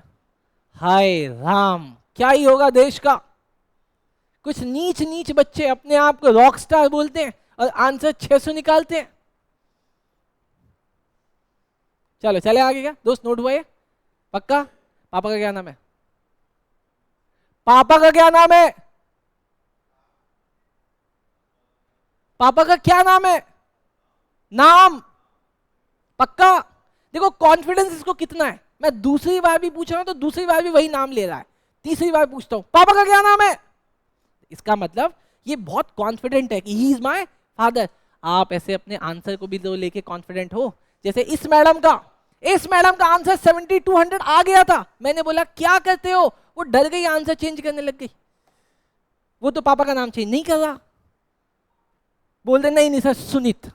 हाय राम, क्या ही होगा देश का। कुछ नीच नीच बच्चे अपने आप को रॉक स्टार बोलते हैं और आंसर 600 निकालते हैं। चलो चले आगे। क्या दोस्त नोट हुआ ये? पक्का? पापा का क्या नाम है? पापा का क्या नाम है? पापा का क्या नाम है? नाम पक्का? देखो कॉन्फिडेंस इसको कितना है। मैं दूसरी बार भी पूछ रहा हूं तो दूसरी बार भी वही नाम ले रहा है, तीसरी बार पूछता हूं पापा का क्या नाम है, इसका मतलब ये बहुत कॉन्फिडेंट है कि ही इज माय फादर। आप ऐसे अपने आंसर को भी तो लेके कॉन्फिडेंट हो। जैसे इस मैडम का आंसर 7,200 आ गया था। मैंने बोला क्या करते हो, वो डर गई, आंसर चेंज करने लग गई। वो तो पापा का नाम चेंज नहीं कर रहा, बोल दे नहीं सर सुनीत।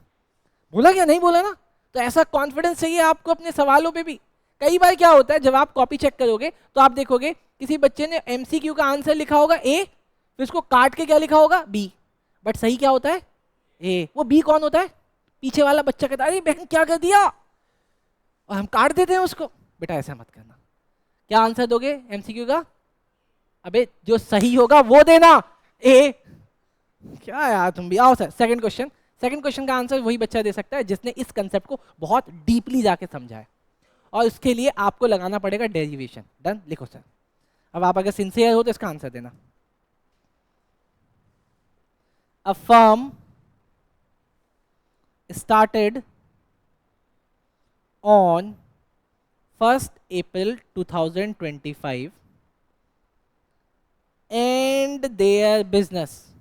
बोला क्या? नहीं बोला ना। तो ऐसा कॉन्फिडेंस चाहिए आपको अपने सवालों पे भी। कई बार क्या होता है, जब आप कॉपी चेक करोगे तो आप देखोगे किसी बच्चे ने एमसीक्यू का आंसर लिखा होगा ए, फिर उसको काट के क्या लिखा होगा बी, बट सही क्या होता है ए। वो बी कौन होता है? पीछे वाला बच्चा कहता है अरे बहन क्या कर दिया, और हम काट देते हैं उसको। बेटा ऐसा मत करना। क्या आंसर दोगे एमसीक्यू का? अबे जो सही होगा वो देना, ए। क्या यार तुम भी। आओ सर सेकंड क्वेश्चन का आंसर वही बच्चा दे सकता है जिसने इस कंसेप्ट को बहुत डीपली जाके समझा है, और उसके लिए आपको लगाना पड़ेगा डेरिवेशन। डन? लिखो सर। अब आप अगर सिंसियर हो तो इसका आंसर देना। A firm started on 1st April 2025 and their business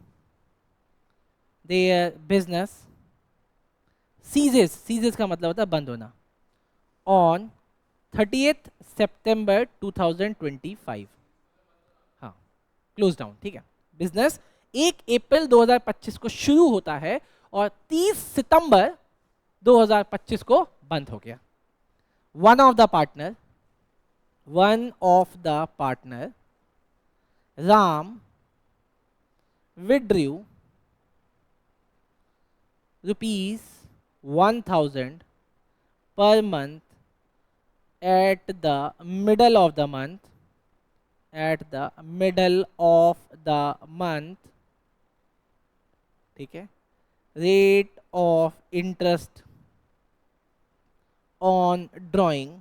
ceases का मतलब होता है बंद होना on 30th September 2025। हाँ क्लोज डाउन, ठीक है। बिजनेस 1 अप्रैल 2025 को शुरू होता है और 30 सितंबर 2025 को बंद हो गया। One of the partner Ram withdrew ₹1,000 per month at the middle of the month at the middle of the month, ठीक है, rate of interest on drawing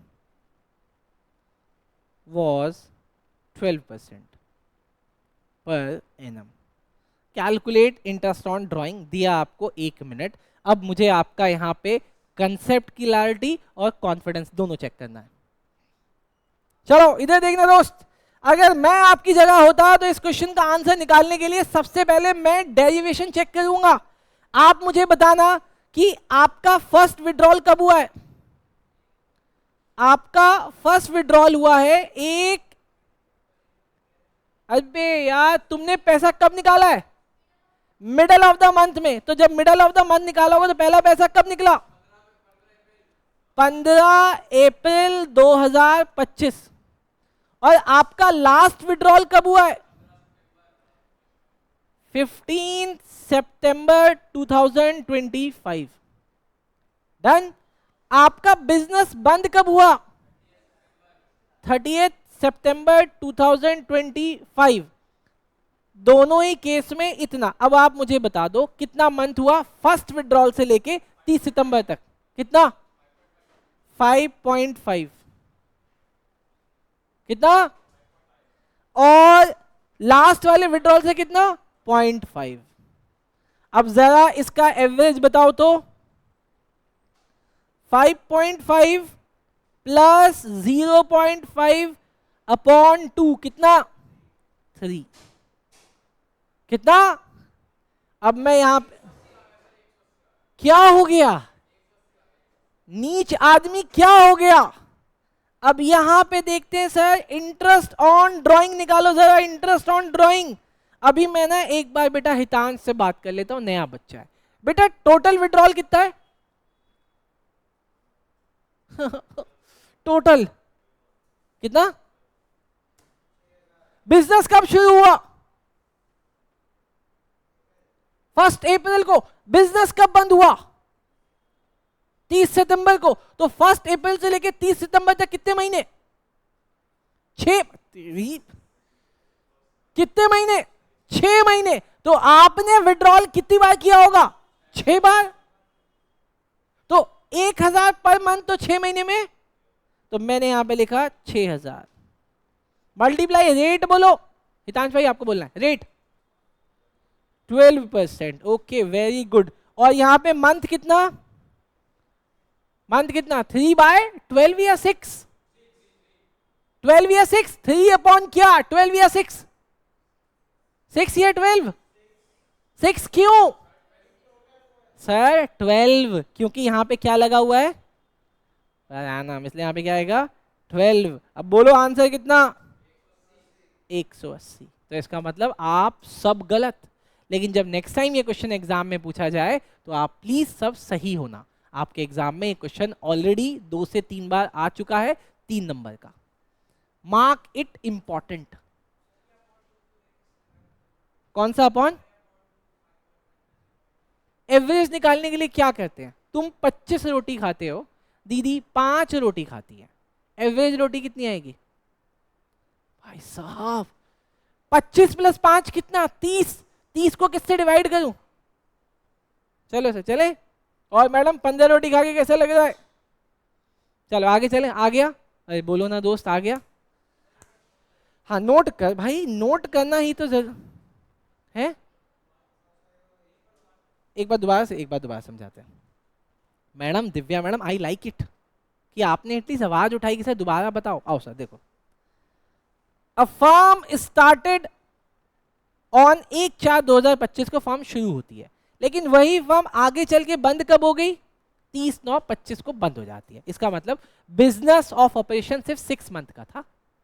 was 12% per annum. Calculate interest on drawing दिया आपको 1 minute. अब मुझे आपका यहाँ पे concept clarity और कॉन्फिडेंस दोनों चेक करना है। चलो इधर देखना दोस्त, अगर मैं आपकी जगह होता तो इस क्वेश्चन का आंसर निकालने के लिए सबसे पहले मैं डेरिवेशन चेक करूंगा। आप मुझे बताना कि आपका फर्स्ट विड्रॉल कब हुआ है। आपका फर्स्ट विड्रॉल हुआ है एक, अबे यार तुमने पैसा कब निकाला है? मिडल ऑफ द मंथ में। तो जब मिडल ऑफ द मंथ निकाला होगा तो पहला पैसा कब निकला? 15 अप्रैल 2025। और आपका लास्ट विड्रॉल कब हुआ है? 15 सितंबर 2025। डन। आपका बिजनेस बंद कब हुआ? 30 सितंबर 2025। दोनों ही केस में इतना। अब आप मुझे बता दो कितना मंथ हुआ फर्स्ट विड्रॉल से लेके 30 सितंबर तक? कितना? 5.5। कितना? और लास्ट वाले विड्रॉल से कितना? 0.5। अब जरा इसका एवरेज बताओ तो। 5.5 प्लस 0.5 अपॉन 2 कितना? 3। कितना? अब मैं यहां पे क्या हो गया? नीच आदमी क्या हो गया? अब यहां पे देखते हैं सर, इंटरेस्ट ऑन ड्राइंग निकालो जरा, इंटरेस्ट ऑन ड्राइंग। अभी मैं ना एक बार बेटा हितांश से बात कर लेता हूं, नया बच्चा है। बेटा टोटल विड्रॉल कितना है? टोटल कितना? बिजनेस कब शुरू हुआ? 1 अप्रैल को। बिजनेस कब बंद हुआ? 30 सितंबर को। तो 1 अप्रैल से लेकर 30 सितंबर तक कितने महीने? 6। कितने महीने? 6 महीने। तो आपने विड्रॉल कितनी बार किया होगा? 6 बार। तो 1000 पर मंथ, तो 6 महीने में। तो मैंने यहां पे लिखा 6000 मल्टीप्लाई रेट। बोलो हितांश भाई, आपको बोलना है रेट। 12%। Okay very good. और यहां पे मंथ कितना? मंथ कितना? 3/12 या 6? 12 या 6? 3 अपॉन क्या? 12 या 6? 6 या 12? 6 क्यों सर? 12 क्योंकि यहां पे क्या लगा हुआ है? नाम, इसलिए यहां पे क्या आएगा? 12। अब बोलो आंसर कितना? 180। तो इसका मतलब आप सब गलत। लेकिन जब नेक्स्ट टाइम ये क्वेश्चन एग्जाम में पूछा जाए तो आप प्लीज सब सही होना। आपके एग्जाम में ये क्वेश्चन ऑलरेडी 2 से 3 बार आ चुका है 3 नंबर का। Mark it important. कौन सा अपॉन? एवरेज निकालने के लिए क्या करते हैं? तुम 25 रोटी खाते हो, दीदी 5 रोटी खाती है, एवरेज रोटी कितनी आएगी? भाई साहब 25 प्लस 5 कितना? 30। 30 को किससे डिवाइड करूं? चलो सर चले। और मैडम 15 रोटी खा के कैसा लग रहा है? चलो आगे चले। आ गया? अरे बोलो ना दोस्त, आ गया? हाँ नोट कर भाई, नोट करना ही तो जरूर है। एक बार दोबारा समझाते हैं। Madam Divya madam, I like it कि आपने एटलीस्ट आवाज उठाई कि सर दोबारा बताओ। आओ सर देखो, अ फर्म स्टार्टेड ऑन 1/4/2025 को फर्म शुरू होती है, लेकिन वही फर्म आगे चल के बंद कब हो गई? 30/9/25 को बंद हो जाती है। इसका मतलब बिजनेस ऑफ ऑपरेशन सिर्फ 6 मंथ का था,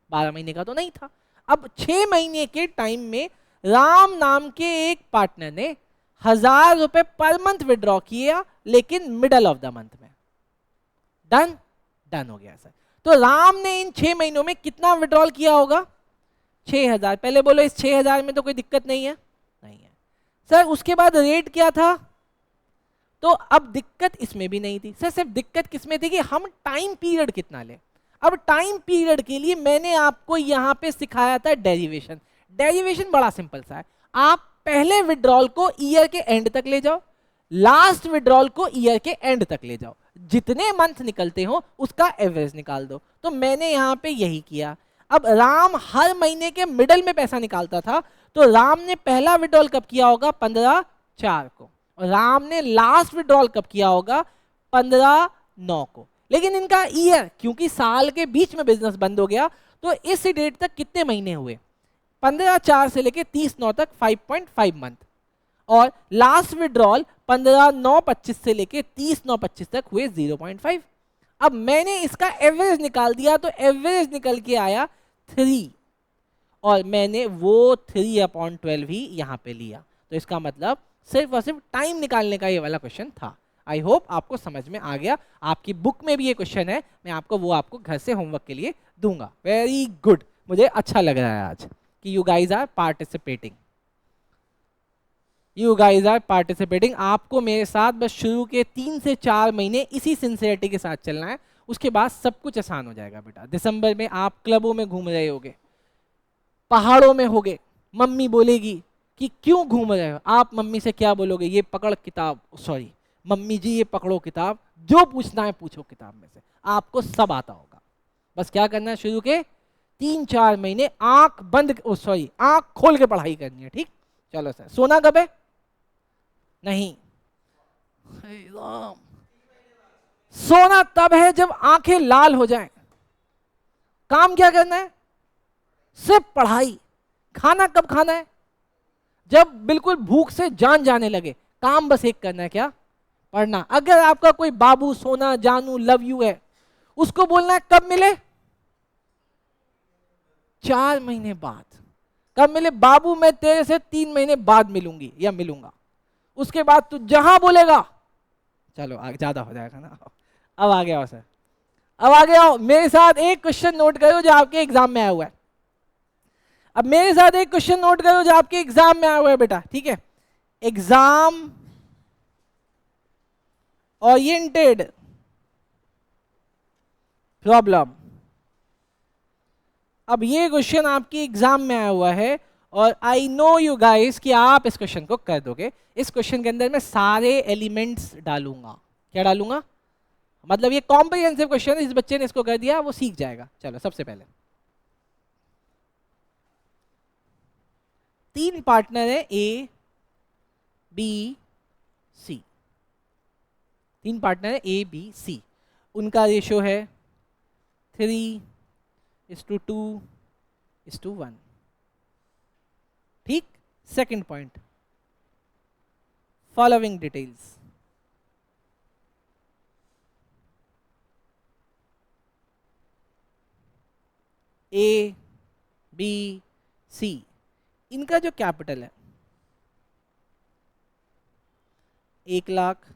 12 महीने का तो नहीं था। अब 6 महीने के टाइम में राम नाम के एक पार्टनर ने 1000 रुपए पर मंथ विड्रॉ किया, लेकिन मिडल ऑफ द मंथ में। डन? डन हो गया सर। तो राम ने इन 6 महीनों में कितना विड्रॉल किया होगा? 6000। पहले बोलो इस 6000 में तो कोई दिक्कत नहीं है? नहीं है सर। उसके बाद रेट क्या था? तो अब दिक्कत इसमें भी नहीं थी सर, सिर्फ दिक्कत किसमें थी कि हम टाइम पीरियड कितना ले। अब टाइम पीरियड के लिए मैंने आपको यहां पे सिखाया था डेरिवेशन। डेरिवेशन बड़ा सिंपल सा है, आप पहले विड्रॉल को ईयर के एंड तक ले जाओ, लास्ट विड्रॉल को ईयर के एंड तक ले जाओ, जितने मंथ निकलते हो उसका एवरेज निकाल दो। तो मैंने यहां पे यही किया। अब राम हर महीने के मिडल में पैसा निकालता था, तो राम ने पहला विड्रॉल कब किया होगा? 15/4 को, और राम ने लास्ट विड्रॉल कब किया होगा? 15/9 को। लेकिन इनका ईयर, क्योंकि साल के बीच में बिजनेस बंद हो गया, तो इस डेट तक कितने महीने हुए? 15/4 से लेके 30/9 तक 5.5 मंथ, और लास्ट विड्रॉल 15/9/25 से लेके 30/9/25 तक हुए 0.5। अब मैंने इसका एवरेज निकाल दिया, तो एवरेज निकल के आया 3, और मैंने वो 3/12 ही यहां पे लिया। तो इसका मतलब सिर्फ और सिर्फ टाइम निकालने का ये वाला क्वेश्चन था। आई होप आपको समझ में आ गया। आपकी बुक में भी ये क्वेश्चन है, मैं आपको घर से होमवर्क के लिए दूंगा। वेरी गुड, मुझे अच्छा लग रहा है आज कि you guys are participating. You guys are participating. आपको मेरे साथ बस शुरू के 3 से 4 महीने इसी सिंसियरिटी के साथ चलना है, उसके बाद सब कुछ आसान हो जाएगा बेटा। दिसंबर में आप क्लबों में घूम रहे होगे, पहाड़ों में होगे, मम्मी बोलेगी कि क्यों घूम रहे हो, आप मम्मी से क्या बोलोगे? ये पकड़ किताब, सॉरी मम्मी जी ये पकड़ो किताब, जो पूछना है पूछो किताब में से, आपको सब आता होगा। बस क्या करना है, शुरू के 3-4 महीने आंख बंद, सॉरी आंख खोल के पढ़ाई करनी है। ठीक, चलो सर। सोना कब है? नहीं, सोना तब है जब आंखें लाल हो जाएं। काम क्या करना है? सिर्फ पढ़ाई। खाना कब खाना है? जब बिल्कुल भूख से जान जाने लगे। काम बस एक करना है, क्या? पढ़ना। अगर आपका कोई बाबू, सोना, जानू, लव यू है, उसको बोलना है कब मिले? 4 महीने बाद। कब मिले? बाबू मैं तेरे से 3 महीने बाद मिलूंगी या मिलूंगा। उसके बाद तू जहां बोलेगा, चलो ज्यादा हो जाएगा ना। अब आ गया सर, अब आ गया। मेरे साथ एक क्वेश्चन नोट करो जो आपके एग्जाम में आया हुआ है। अब मेरे साथ एक क्वेश्चन नोट करो जो आपके एग्जाम में आया हुआ है बेटा, ठीक है? Exam oriented problem. अब ये क्वेश्चन आपकी एग्जाम में आया हुआ है, और आई नो यू गाइस कि आप इस क्वेश्चन को कर दोगे। इस क्वेश्चन के अंदर मैं सारे एलिमेंट्स डालूंगा। क्या डालूंगा? मतलब ये कॉम्प्रिहेंसिव क्वेश्चन है, जिस बच्चे ने इसको कर दिया वो सीख जाएगा। चलो, सबसे पहले 3 पार्टनर है, ए बी सी। 3 पार्टनर है ए बी सी, उनका रेशियो है 3:2:1। ठीक। Second point, following details. A B C, इनका जो कैपिटल है 1 लाख,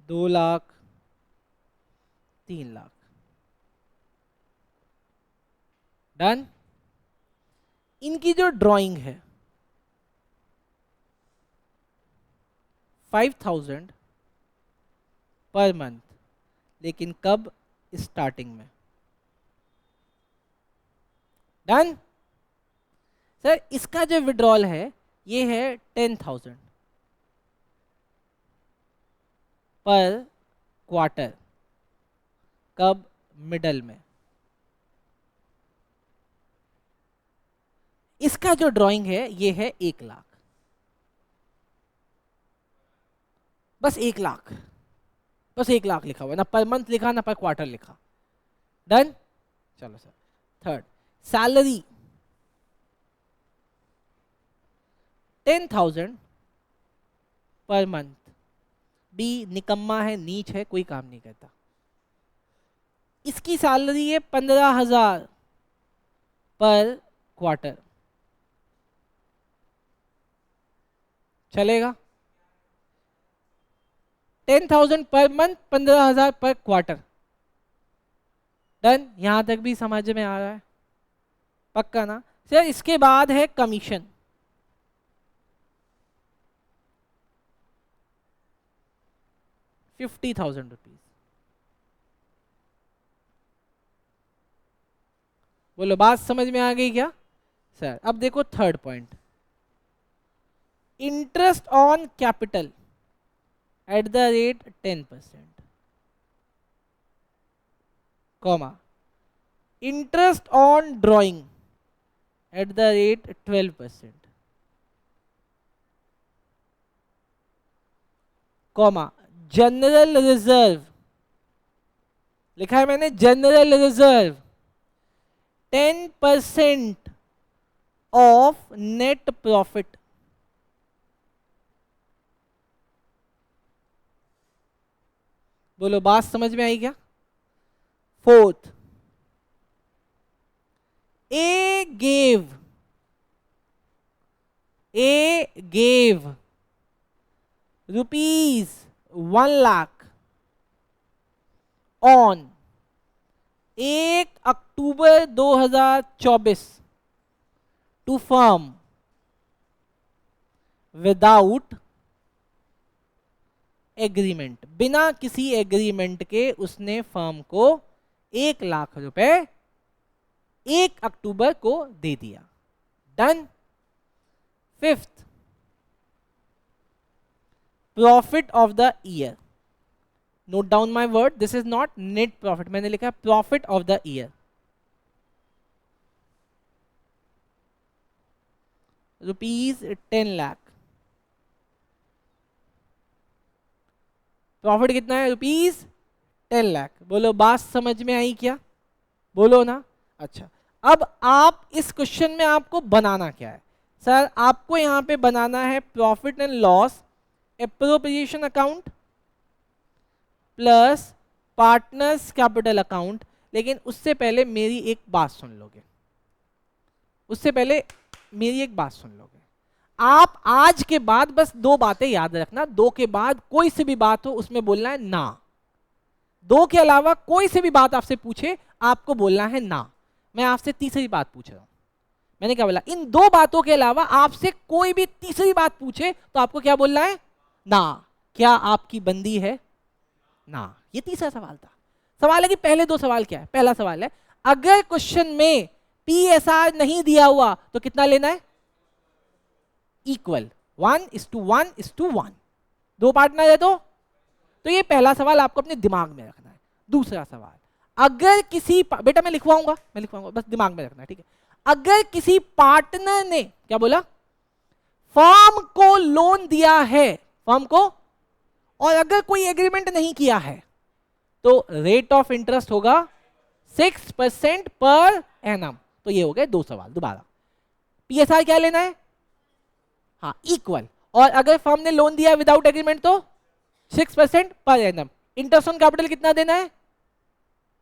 2 लाख, 3 लाख। डन। इनकी जो ड्राइंग है 5,000 पर मंथ, लेकिन कब? स्टार्टिंग में। डन। सर इसका जो विड्रॉल है ये है 10,000 पर क्वार्टर, कब? मिडल में। इसका जो ड्राइंग है ये है 1 लाख, बस 1 लाख, बस 1 लाख लिखा हुआ, ना पर मंथ लिखा ना पर क्वार्टर लिखा। डन। चलो sir. Third, salary 10,000 per month. B निकम्मा है, नीच है, कोई काम नहीं करता। इसकी सैलरी है 15,000 पर क्वार्टर, चलेगा? 10,000 पर मंथ, 15,000 पर क्वार्टर। डन। यहां तक भी समझ में आ रहा है? पक्का ना? सर इसके बाद है कमीशन, 50,000 रुपीज। बोलो बात समझ में आ गई क्या सर? अब देखो third point, interest on capital at the rate 10%, comma interest on drawing at the rate 12%, comma general reserve, लिखा है मैंने general reserve 10% of net profit. बोलो बात समझ में आई क्या? Fourth, A gave ₹1,00,000 on 1 October 2024 to firm without agreement, बिना किसी एग्रीमेंट के उसने फर्म को 1,00,000 रुपए 1 अक्टूबर को दे दिया। Done. Fifth, profit of the year, note down my word, this is not net profit, मैंने लिखा है profit of the year, ₹10,00,000। Profit कितना है? ₹10,00,000। बोलो बात समझ में आई क्या? बोलो ना। अच्छा, अब आप इस क्वेश्चन में आपको बनाना क्या है सर? आपको यहां पे बनाना है profit and loss appropriation account plus partners capital account. लेकिन उससे पहले मेरी एक बात सुन लोगे, उससे पहले मेरी एक बात सुन लोगे। आप आज के बाद बस 2 बातें याद रखना, 2 के बाद कोई सी भी बात हो उसमें बोलना है ना। 2 के अलावा कोई सी भी बात आपसे पूछे आपको बोलना है ना। मैं आपसे तीसरी बात पूछ रहा हूं, मैंने क्या बोला? इन 2 बातों के अलावा आपसे कोई भी तीसरी बात पूछे तो आपको क्या बोलना है? ना। क्या आपकी बंदी है? ना। ये तीसरा सवाल था। सवाल है कि पहले 2 सवाल क्या है? पहला सवाल है अगर क्वेश्चन में PSR नहीं दिया हुआ तो कितना लेना है? इक्वल 1:1:1। 2 पार्टनर है तो ये पहला सवाल आपको अपने दिमाग में रखना है। दूसरा सवाल, अगर किसी बेटा मैं लिखवाऊंगा बस दिमाग में रखना है, ठीक है? अगर किसी पार्टनर ने क्या बोला? फर्म को लोन दिया है, फर्म को, और अगर कोई एग्रीमेंट नहीं किया है तो रेट ऑफ इंटरेस्ट होगा 6% पर एनम। तो ये हो गए 2 सवाल। दोबारा, PSR क्या लेना है? हाँ, इक्वल। और अगर फर्म ने लोन दिया विदाउट एग्रीमेंट तो 6% per annum. Interest on capital कितना देना है?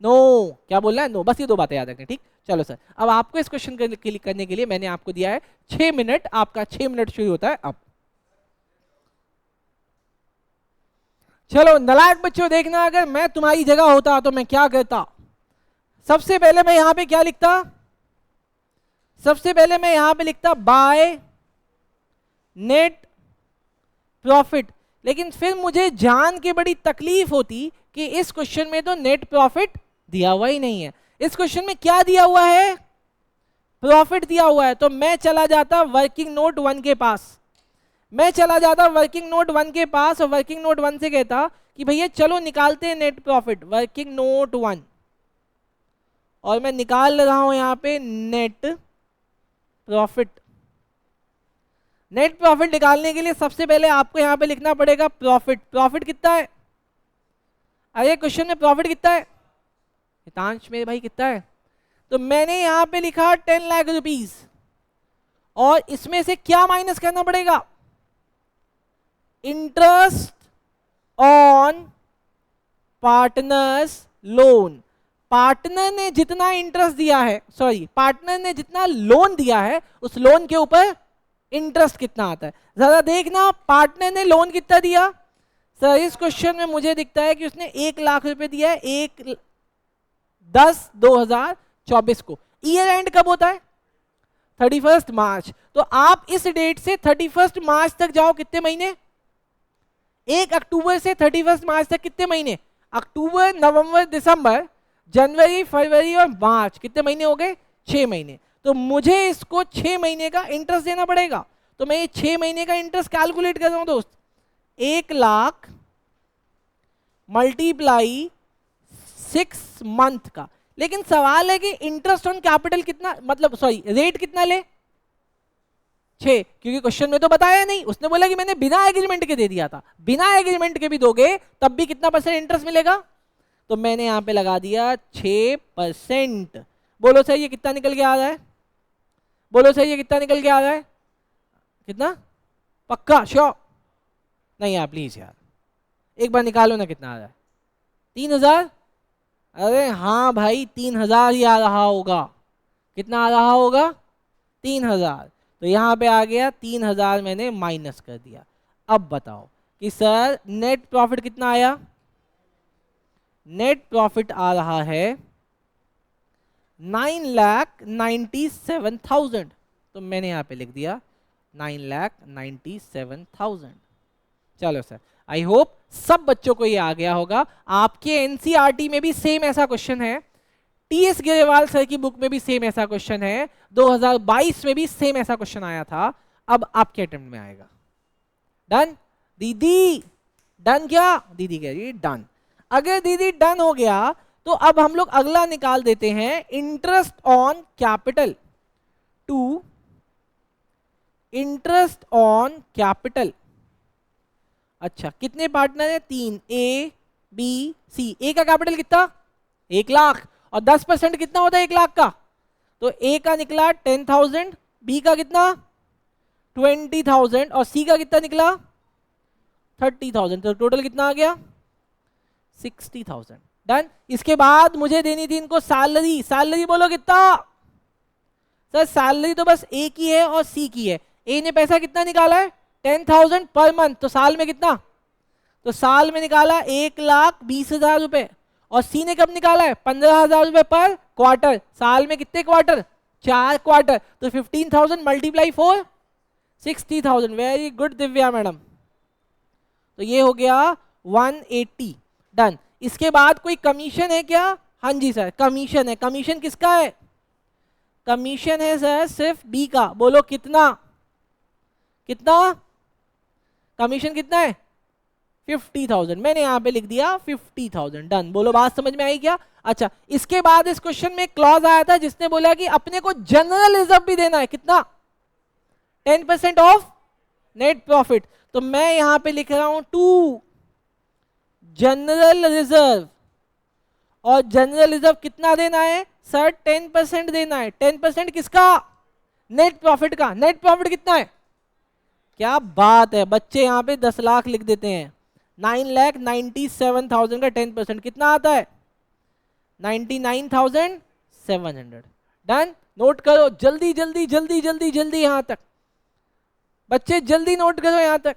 नो। क्या बोलना है? नो। बस ये 2 बातें याद रखनी, ठीक? चलो सर, अब आपको इस क्वेश्चन करने के लिए मैंने आपको दिया है 6 मिनट। आपका 6 मिनट शुरू होता है अब। चलो नालायक बच्चों, देखना अगर मैं तुम्हारी जगह होता तो मैं क्या करता। सबसे पहले मैं यहां पे क्या लिखता? सबसे पहले मैं यहां पे लिखता बाय नेट प्रॉफिट। लेकिन फिर मुझे जान के बड़ी तकलीफ होती कि इस क्वेश्चन में तो नेट प्रॉफिट दिया हुआ ही नहीं है। इस क्वेश्चन में क्या दिया हुआ है? प्रॉफिट दिया हुआ है। तो मैं चला जाता वर्किंग नोट 1 के पास, मैं चला जाता वर्किंग नोट 1 के पास और वर्किंग नोट 1 से कहता कि भैया चलो निकालते हैं नेट प्रॉफिट। वर्किंग नोट 1, और मैं निकाल रहा हूं यहां पे नेट प्रॉफिट। नेट प्रॉफिट निकालने के लिए सबसे पहले आपको यहां पे लिखना पड़ेगा प्रॉफिट। प्रॉफिट कितना है? अरे क्वेश्चन में प्रॉफिट कितना है हितांश मेरे भाई, कितना है? तो मैंने यहां पे लिखा 10 लाख रुपीस, और इसमें से क्या माइनस करना पड़ेगा? Interest on partners loan. Partner ने जितना इंटरेस्ट दिया है, सॉरी, पार्टनर ने जितना लोन दिया है उस लोन के ऊपर इंटरेस्ट कितना आता है। जरा देखना, पार्टनर ने लोन कितना दिया? सर इस क्वेश्चन में मुझे दिखता है कि उसने 1,00,000 रुपए दिया है 1/10/2024 को। ईयर एंड कब होता है? 31 मार्च। तो आप इस डेट से 31 मार्च तक जाओ, कितने महीने? 1 अक्टूबर से 31 मार्च तक कितने महीने? अक्टूबर, नवंबर, दिसंबर, जनवरी, फरवरी और मार्च, कितने महीने हो गए? 6 महीने, तो मुझे इसको 6 महीने का इंटरेस्ट देना पड़ेगा। तो मैं ये 6 महीने का इंटरेस्ट कैलकुलेट कर रहा हूं दोस्त, 1,00,000 मल्टीप्लाई 6 मंथ का। लेकिन सवाल है कि इंटरेस्ट ऑन कैपिटल कितना, मतलब सॉरी रेट कितना ले, 6, क्योंकि क्वेश्चन में तो बताया नहीं, उसने बोला कि मैंने बिना एग्रीमेंट के दे दिया था। बिना एग्रीमेंट के भी दोगे तब भी कितना परसेंट इंटरेस्ट मिलेगा, तो मैंने यहां पे लगा दिया 6%। बोलो सही, ये कितना निकल के आ रहा है, बोलो सही, ये कितना निकल के आ रहा है, कितना, पक्का श्योर? नहीं यार प्लीज यार, एक बार निकालो ना कितना आ रहा है, 3,000? अरे हाँ भाई 3,000 ही आ रहा होगा। कितना आ रहा होगा, 3,000। तो यहाँ पे आ गया 3,000, मैंने माइनस कर दिया। अब बताओ कि सर नेट प्रॉफिट कितना आया, नेट प्रॉफिट आ रहा है 9,97,000। तो मैंने यहाँ पे लिख दिया 9,97,000। चलो सर, आई होप सब बच्चों को ये आ गया होगा। आपके एनसीईआरटी में भी सेम ऐसा क्वेश्चन है, टीएस ग्रेवाल सर की बुक में भी सेम ऐसा क्वेश्चन है, 2022 में भी सेम ऐसा क्वेश्चन आया था। अब आपके अटेम्प्ट में आएगा। डन दीदी, डन क्या, दीदी कह रही है डन। अगर दीदी डन हो गया तो अब हम लोग अगला निकाल देते हैं, interest on capital to interest on capital. अच्छा कितने पार्टनर है, 3, ए बी सी। ए का कैपिटल कितना, 1,00,000, और 10% कितना होता है 1,00,000 का, तो ए का निकला 10,000, बी का कितना 20,000 और सी का कितना निकला 30,000। तो टोटल कितना आ गया 60,000। डन। इसके बाद मुझे देनी थी इनको सैलरी। सैलरी बोलो कितना, सर सैलरी तो बस ए की है और सी की है। ए ने पैसा कितना निकाला है 10,000 पर मंथ, तो साल में कितना, तो साल में निकाला 1,20,000 रुपए। और सी ने कब निकाला है 15,000 रुपए पर क्वार्टर। साल में कितने क्वार्टर, 4 क्वार्टर। तो 15,000 multiply 4 60,000। Very good Divya madam. तो ये हो गया 180। डन। इसके बाद कोई कमीशन है क्या, हाँ जी सर कमीशन है। कमीशन किसका है, कमीशन है सर सिर्फ बी का। बोलो कितना, कितना कमीशन कितना है 50,000। मैंने यहां पे लिख दिया 50,000। डन। बोलो बात समझ में आई क्या। अच्छा इसके बाद इस क्वेश्चन में क्लॉज आया था जिसने बोला कि अपने को जनरल रिजर्व भी देना है, कितना 10% ऑफ नेट प्रॉफिट। तो मैं यहां पे लिख रहा हूं टू जनरल रिजर्व। और जनरल रिजर्व कितना देना है सर 10% देना है। 10% किसका, नेट प्रॉफिट का। नेट प्रॉफिट कितना है, क्या बात है बच्चे यहाँ पे 10 लाख लिख देते हैं। 9,97,000 का 10% कितना आता है 99,700। डन। नोट करो जल्दी जल्दी जल्दी जल्दी जल्दी, यहां तक बच्चे जल्दी नोट करो यहां तक।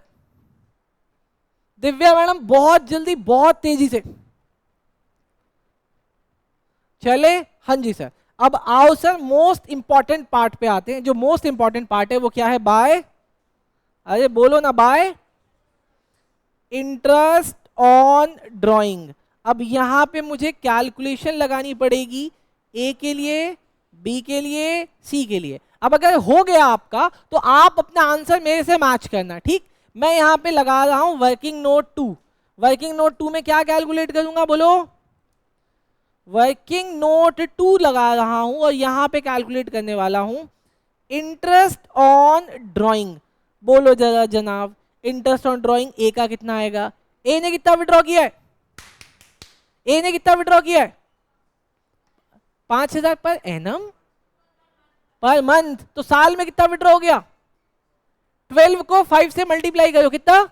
दिव्या मैडम बहुत जल्दी बहुत तेजी से चले। हाँ जी सर। अब आओ सर मोस्ट इंपॉर्टेंट पार्ट पे आते हैं। जो मोस्ट इंपॉर्टेंट पार्ट है वो क्या है, बाय, अरे बोलो ना, बाय इंटरेस्ट ऑन ड्राइंग। अब यहां पे मुझे कैलकुलेशन लगानी पड़ेगी, ए के लिए, बी के लिए, सी के लिए। अब अगर हो गया आपका तो आप अपना आंसर मेरे से मैच करना, ठीक। मैं यहां पे लगा रहा हूं वर्किंग नोट 2। वर्किंग नोट 2 में क्या कैलकुलेट करूंगा, बोलो वर्किंग नोट 2 लगा रहा हूं और यहां पे कैलकुलेट करने वाला हूं इंटरेस्ट ऑन ड्राइंग। बोलो जरा जनाब, इंटरेस्ट ऑन ड्राइंग ए का कितना आएगा। ए ने कितना विड्रॉ किया है, ए ने कितना विड्रॉ किया है 5,000 पर एनम पर मंथ। तो साल में कितना विड्रॉ हो गया, 12 को 5 से मल्टीप्लाई करो कितना,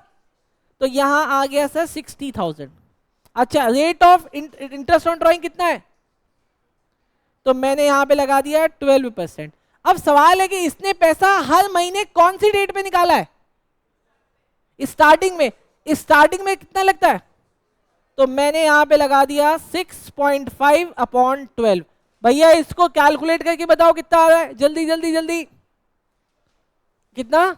तो यहां आ गया सर 60,000। अच्छा rate of interest on drawing कितना है, तो मैंने यहां पे लगा दिया 12%। अब सवाल है कि इसने पैसा हर महीने कौन सी डेट पे निकाला है, स्टार्टिंग में। स्टार्टिंग में कितना लगता है, तो मैंने यहां पे लगा दिया 6.5/12। भैया इसको कैलकुलेट करके बताओ कितना आ रहा है, जल्दी जल्दी जल्दी, कितना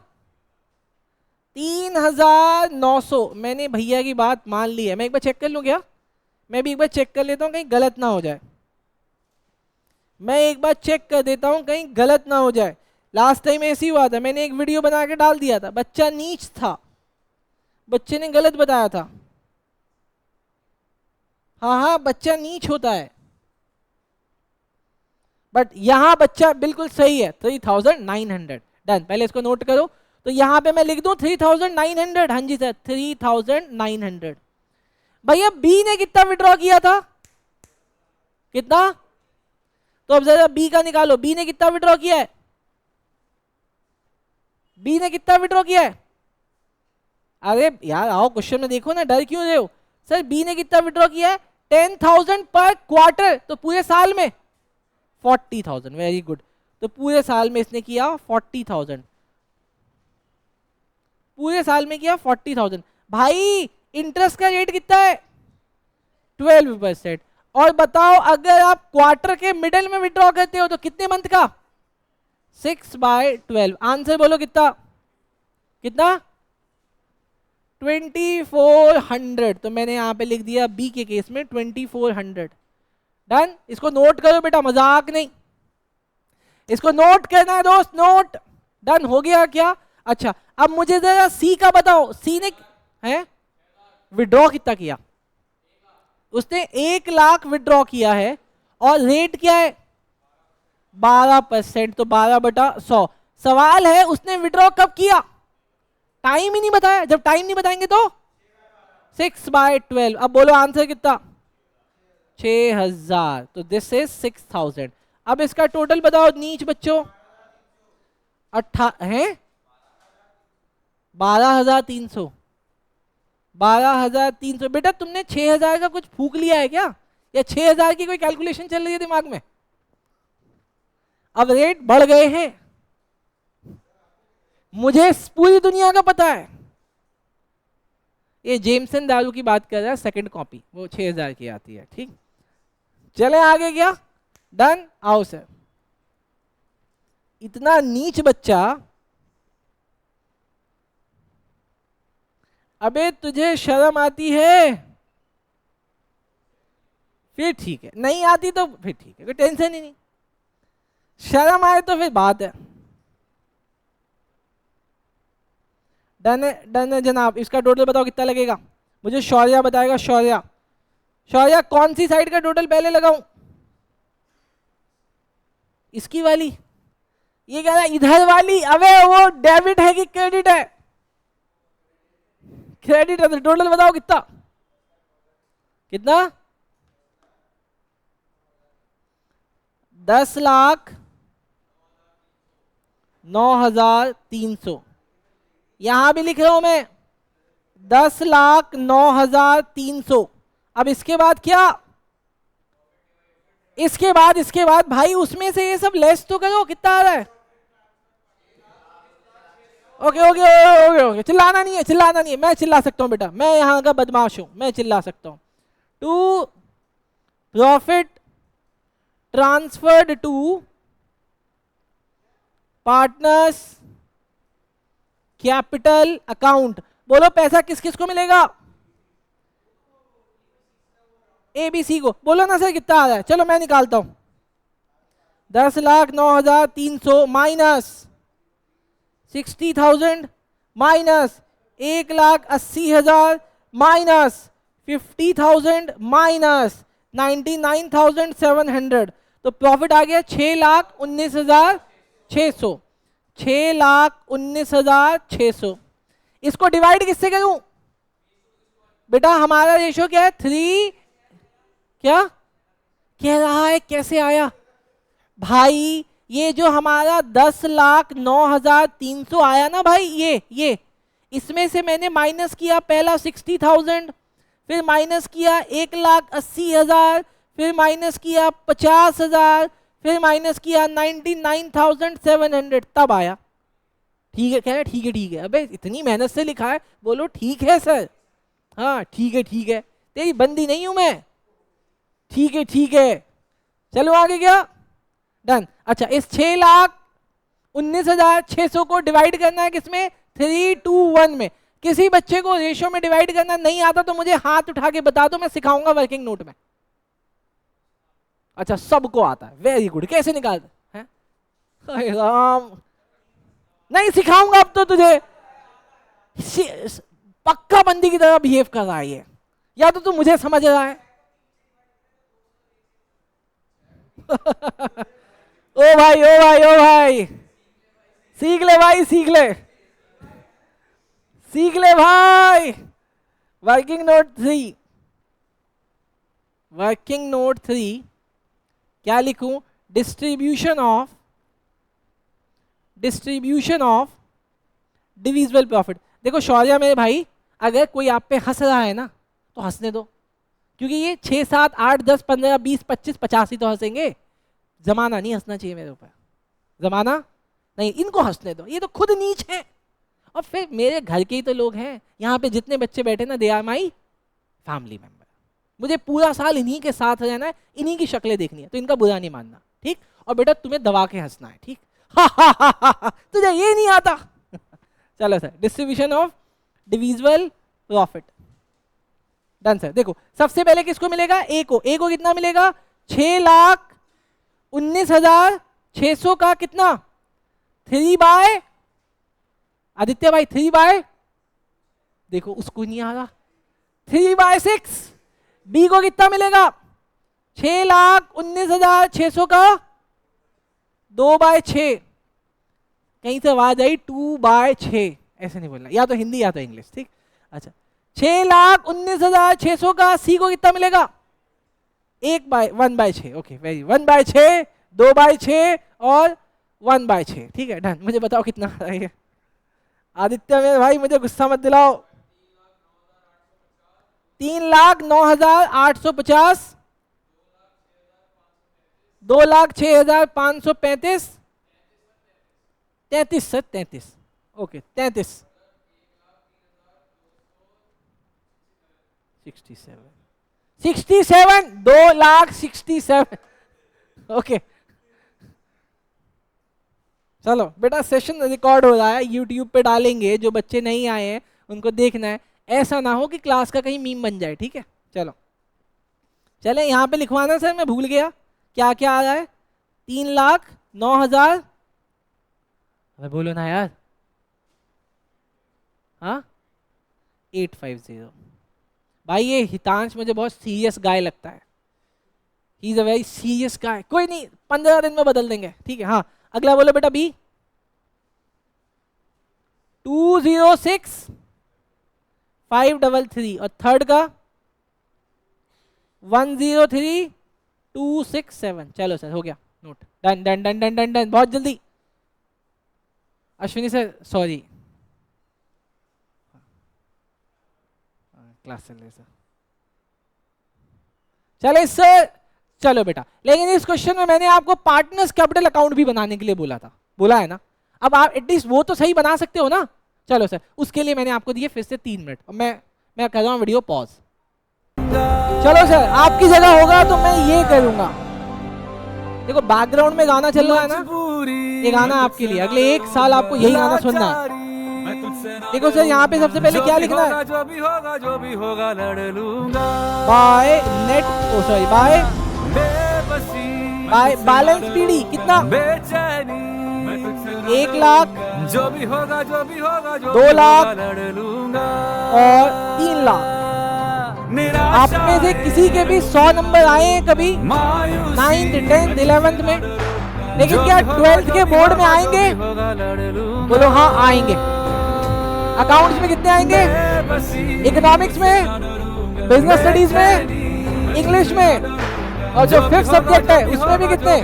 3,900। मैंने भैया की बात मान ली है। मैं एक बार चेक कर लूं क्या, मैं भी एक बार चेक कर लेता हूं कहीं गलत ना हो जाए। मैं एक बार चेक कर देता हूं कहीं गलत ना हो जाए। लास्ट टाइम ऐसे ही हुआ था, मैंने एक वीडियो बना के डाल दिया था, बच्चा नीच था, बच्चे ने गलत बताया था। हाँ हाँ, बच्चा नीच होता है, बट यहां बच्चा बिल्कुल सही है, 3900। डन, पहले इसको नोट करो। तो यहां पे मैं लिख दूं 3900। हाँ जी सर, 3900। भैया बी ने कितना विड्रॉ किया था, कितना? तो अब जरा बी का निकालो, बी ने कितना विड्रॉ किया है, बी ने कितना विड्रॉ किया है? अरे यार आओ क्वेश्चन में देखो ना, डर क्यों रहे हो? सर बी ने कितना विड्रॉ किया है? 10,000 पर क्वार्टर, तो पूरे साल में 40,000। वेरी गुड, तो पूरे साल में इसने किया 40,000, पूरे साल में किया 40,000। भाई इंटरेस्ट का रेट कितना है? 12%। और बताओ अगर आप क्वार्टर के मिडल में विड्रॉ करते हो तो कितने मंथ का? 6/12। आंसर बोलो कितना, कितना? 2400। तो मैंने यहां पे लिख दिया बी के केस में 2400। डन, इसको नोट करो बेटा, मजाक नहीं, इसको नोट करना है दोस्त, नोट। डन हो गया क्या? अच्छा अब मुझे जरा सी का बताओ, सी ने है विड्रॉ कितना किया? उसने 1 लाख विड्रॉ किया है और रेट क्या है? 12%। तो 12/100। सवाल है उसने विड्रॉ कब किया? टाइम ही नहीं बताया, जब टाइम नहीं बताएंगे तो 6/12। अब बोलो आंसर कितना? 6000। तो दिस इज 6000। अब इसका टोटल बताओ नीच बच्चों, 12,300। 12,300। बेटा तुमने 6,000 का कुछ फूक लिया है क्या, या 6,000 की कोई कैलकुलेशन चल रही है दिमाग में? अब रेट बढ़ गए हैं, मुझे पूरी दुनिया का पता है। ये जेमसन दारू की बात कर रहा है, सेकंड कॉपी, वो 6,000 की आती है। ठीक, चले आगे क्या? डन, आओ सर। इतना नीच बच्चा, अबे तुझे शर्म आती है? फिर ठीक है, नहीं आती तो फिर ठीक है, कोई टेंशन ही नहीं। शर्म आए तो फिर बात है। डन है, डन है जनाब। इसका टोटल बताओ कितना लगेगा? मुझे शौर्या बताएगा। शौर्या, शौर्या कौन सी साइड का टोटल पहले लगाऊं? इसकी वाली? ये कह रहा है इधर वाली। अबे वो डेबिट है कि क्रेडिट है? क्रेडिट है। तो टोटल बताओ कितना, कितना? 10,09,300। यहां भी लिख रहा हूं मैं 10,09,300। अब इसके बाद क्या? इसके बाद भाई उसमें से ये सब लेस तो करो, कितना आ रहा है? ओके ओके ओके ओके, चिल्लाना नहीं है, चिल्लाना नहीं है। मैं चिल्ला सकता हूं बेटा, मैं यहां का बदमाश हूं, मैं चिल्ला सकता हूं। To profit transferred to partners capital account. बोलो पैसा किस किस को मिलेगा? एबीसी को। बोलो ना सर कितना आ रहा है? चलो मैं निकालता हूं। 10,09,300 माइनस 60,000 माइनस 1,80,000 माइनस 50,000 माइनस 99,700। तो प्रॉफिट आ गया 6,19,600। 6,19,600। इसको डिवाइड किससे करूं? बेटा हमारा रेशियो क्या है? 3। क्या कह रहा है, कैसे आया भाई? ये जो हमारा 10,09,300 आया ना भाई, ये इसमें से मैंने माइनस किया पहला 60,000, फिर माइनस किया 1,80,000, फिर माइनस किया 50,000, फिर माइनस किया 99,700, तब आया। ठीक है, कह रहे ठीक है ठीक है। अबे इतनी मेहनत से लिखा है, बोलो ठीक है सर। हाँ ठीक है ठीक है, तेरी बंदी नहीं हूं मैं। ठीक है ठीक है, चलो आगे क्या? डन। अच्छा इस 6,19,600 को डिवाइड करना है किसमें? 3:1 में। किसी बच्चे को रेशियो में डिवाइड करना नहीं आता तो मुझे हाथ उठा के बता दो, मैं सिखाऊंगा वर्किंग नोट में। अच्छा सबको आता है, वेरी गुड। कैसे निकालते हैं? अरे राम, नहीं सिखाऊंगा अब तो तुझे। पक्का बंदी की तरह बिहेव कर रहा है ये, या तो तू मुझे समझ रहा है। ओ भाई ओ भाई ओ भाई, सीख ले भाई, सीख ले, सीख ले भाई। वर्किंग नोट 3, वर्किंग नोट 3 क्या लिखूं? Distribution of divisible profit. देखो शौर्या मेरे भाई, अगर कोई आप पे हंस रहा है ना तो हंसने दो, क्योंकि ये 6, 7, 8, 10, 15, 20, 25, 50 ही तो हंसेंगे। जमाना नहीं हंसना चाहिए मेरे ऊपर, जमाना नहीं, इनको हंसने दो, ये तो खुद नीच है। और फिर मेरे घर के ही तो लोग हैं, यहाँ पे जितने बच्चे बैठे ना, they are my family member. मुझे पूरा साल इन्हीं के साथ रहना है, इन्हीं की शक्लें देखनी है, तो इनका बुरा नहीं मानना, ठीक? और बेटा तुम्हें दबा के हंसना है, ठीक? तुझे ये नहीं आता। चलो sir, distribution of divisible profit, done sir. देखो सबसे पहले किसको मिलेगा? ए को। ए को कितना मिलेगा? 6,19,600 का कितना? 3 बाय, आदित्य भाई 3 बाय, देखो उसको नहीं आ रहा, 3 बाय 6। बी को कितना मिलेगा? 6,19,600 का 2 बाय 6। कहीं से आवाज आई 2 बाय 6, ऐसे नहीं बोलना, या तो हिंदी या तो इंग्लिश, ठीक? अच्छा 6,19,600 का सी को कितना मिलेगा? 1 by 6। Okay very, 1 by 6, 2 by 6 और 1 बाय 6, ठीक है डन। मुझे बताओ कितना आ रहा है? आदित्य मेरे भाई मुझे गुस्सा मत दिलाओ। 3,09,850, 2,06,535, 33 सर, 33। ओके 33, 67, 2,67,000। ओके चलो बेटा, सेशन रिकॉर्ड हो रहा है, यूट्यूब पे डालेंगे, जो बच्चे नहीं आए हैं उनको देखना है, ऐसा ना हो कि क्लास का कहीं मीम बन जाए, ठीक है? चलो चले, यहाँ पे लिखवाना सर, मैं भूल गया क्या क्या आ रहा है। 3,09,000, अबे बोलो ना यार, हाँ 850। भाई ये हितांश मुझे बहुत सीरियस गाय लगता है, he is a very serious guy. कोई नहीं, 15 दिन में बदल देंगे, ठीक है? हाँ अगला बोलो बेटा, बी 206,533 और थर्ड का 103,267। चलो सर हो गया note, done done done done done done, बहुत जल्दी। अश्विनी सर सॉरी, क्लास चल रही सर। चले सर, चलो बेटा, लेकिन इस क्वेश्चन में मैंने आपको पार्टनर्स कैपिटल अकाउंट भी बनाने के लिए बोला था, बोला है ना? अब आप एटलीस्ट वो तो सही बना सकते हो ना? चलो सर, उसके लिए मैंने आपको दिए फिर से 3 मिनट, और मैं कर रहा हूँ वीडियो पॉज। चलो सर, आपकी जगह होगा तो मैं ये करूंगा। देखो बैकग्राउंड में गाना चल रहा है ना, ये गाना आपके लिए, अगले 1 साल आपको यही गाना सुनना है। देखो सर, यहाँ पे सबसे पहले क्या लिखना है? जो भी होगा लड़ लूंगा। By net, oh sorry, by balance PD कितना? बेचैनी 1 लाख, जो भी होगा 2 लाख लड़ लूंगा। और 3 लाख। आप में से किसी के भी 100 नंबर आए हैं कभी 9th 10th 11th में? लेकिन क्या 12th के बोर्ड में आएंगे? बोलो हाँ आएंगे। अकाउंट्स में कितने आएंगे? इकोनॉमिक्स में, बिजनेस स्टडीज में, इंग्लिश में, और जो 5th सब्जेक्ट है उसमें भी कितने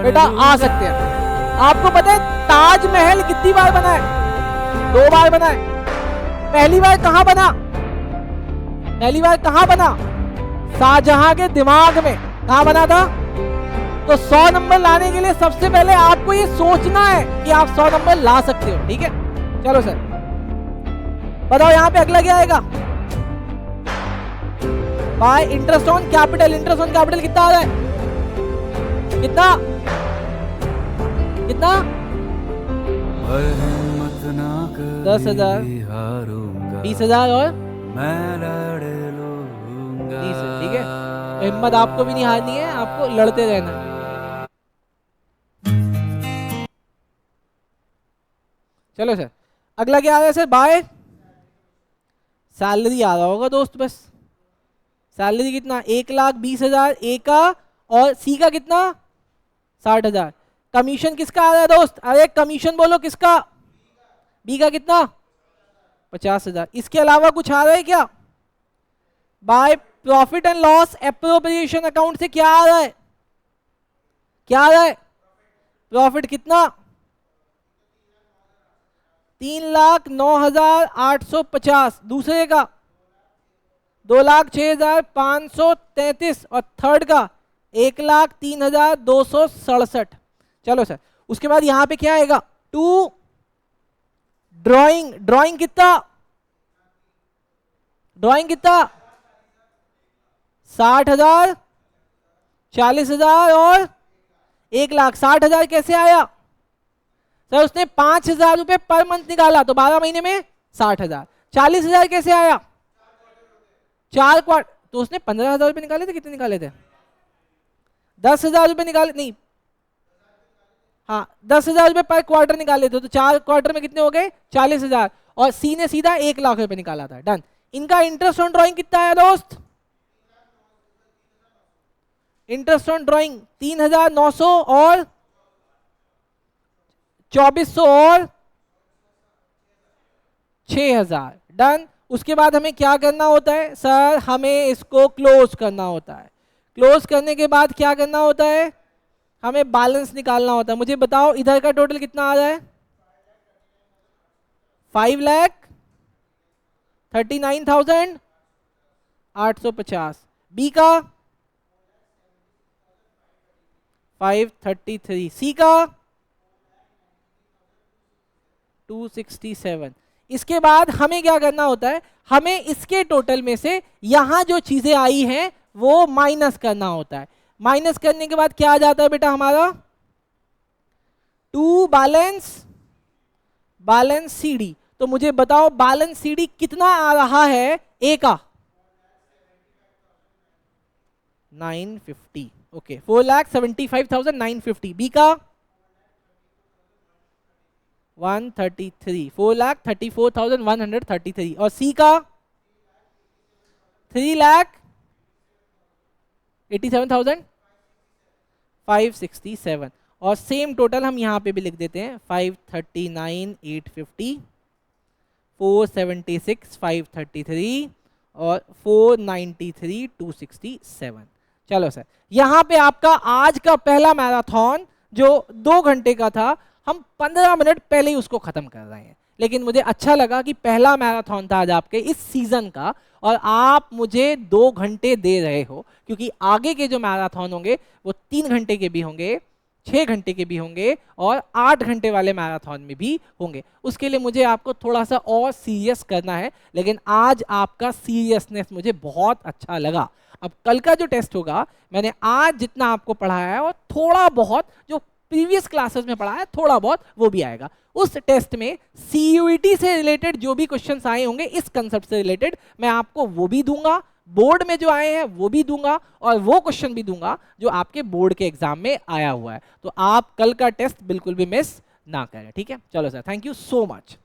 बेटा आ सकते हैं। आपको पता है ताजमहल कितनी बार बना है? 2 बार बना है। पहली बार कहां बना? पहली बार कहां बना? शाहजहां के दिमाग में। कहां बना था? तो 100 नंबर लाने के लिए सबसे पहले आपको ये सोचना है कि आप 100 नंबर ला सकते हो, ठीक है? चलो सर बताओ, यहां पे अगला क्या आएगा? Bye interest on capital. Interest on capital कितना आ रहा है? कितना कितना? 10,000, 20,000 और मैं लड़ लूंगा। 30, ठीक है? तो हिम्मत आपको भी नहीं हारनी है, आपको लड़ते रहना है। चलो सर, अगला क्या आ रहा है सर? बाय सैलरी आ रहा होगा दोस्त बस। सैलरी कितना? 1,20,000 ए का, और सी का कितना? 60,000। कमीशन किसका आ रहा है दोस्त? अरे कमीशन बोलो किसका? बी का कितना? 50,000। इसके अलावा कुछ आ रहा है क्या? By profit and loss appropriation account से क्या आ रहा है? क्या आ रहा है? प्रॉफिट कितना? 3,09,850। दूसरे का 2,06,533 और थर्ड का 1,03,267। चलो सर, उसके बाद यहां पे क्या आएगा? To drawing. ड्राइंग कितना? ड्राइंग कितना? 60,000, 40,000 और 1,00,000। 60,000 कैसे आया सर? उसने 5,000 रुपए पर मंथ निकाला, तो 12 महीने में 60,000। 40,000 कैसे आया? 4 क्वार्टर, तो उसने 15,000 रुपए निकाले थे। कितने निकाले थे? 10,000 रुपए निकाले, नहीं हाँ 10,000 रुपए पर क्वार्टर निकाले थे, तो 4 क्वार्टर में कितने हो गए? 40,000। और सी ने सीधा 1,00,000 रुपए निकाला था। डन। इनका इंटरेस्ट ऑन ड्राइंग कितना है दोस्त? इंटरेस्ट ऑन ड्राइंग 3,900 और 2,400 और 6,000। डन। उसके बाद हमें क्या करना होता है सर? हमें इसको क्लोज करना होता है। क्लोज करने के बाद क्या करना होता है? हमें बैलेंस निकालना होता है। मुझे बताओ इधर का टोटल कितना आ रहा है? 5,39,850। बी का 533। सी का 267। इसके बाद हमें क्या करना होता है? हमें इसके टोटल में से यहां जो चीजें आई हैं वो माइनस करना होता है। माइनस करने के बाद क्या आ जाता है बेटा हमारा? To balance, balance CD. तो मुझे बताओ बैलेंस सीडी कितना आ रहा है? ए का 950। ओके, 4,75,950। बी का 133, 4,34,133। और सी का 3,87,567। और सेम टोटल हम यहां पे भी लिख देते हैं, 539,850, 476,533 और 493,267। चलो सर, यहां पे आपका आज का पहला मैराथन जो 2 घंटे का था, हम 15 मिनट पहले ही उसको खत्म कर रहे हैं। लेकिन मुझे अच्छा लगा कि पहला मैराथन था आज आपके इस सीजन का, और आप मुझे 2 घंटे दे रहे हो, क्योंकि आगे के जो मैराथन होंगे वो 3 घंटे के भी होंगे, 6 घंटे के भी होंगे और 8 घंटे वाले मैराथन में भी होंगे। उसके लिए मुझे आपको थोड़ा सा और सीरियस करना है, लेकिन आज आपका सीरियसनेस मुझे बहुत अच्छा लगा। अब कल का जो टेस्ट होगा, मैंने आज जितना आपको पढ़ाया है और थोड़ा बहुत जो प्रीवियस क्लासेस में पढ़ा है थोड़ा बहुत वो भी आएगा। उस टेस्ट में सीयूईटी से रिलेटेड जो भी क्वेश्चंस आए होंगे इस कंसेप्ट से रिलेटेड, मैं आपको वो भी दूंगा, बोर्ड में जो आए हैं वो भी दूंगा, और वो क्वेश्चन भी दूंगा जो आपके बोर्ड के एग्जाम में आया हुआ है। तो आप कल का टेस्ट बिल्कुल भी मिस ना करें, ठीक है? चलो sir, thank you so much.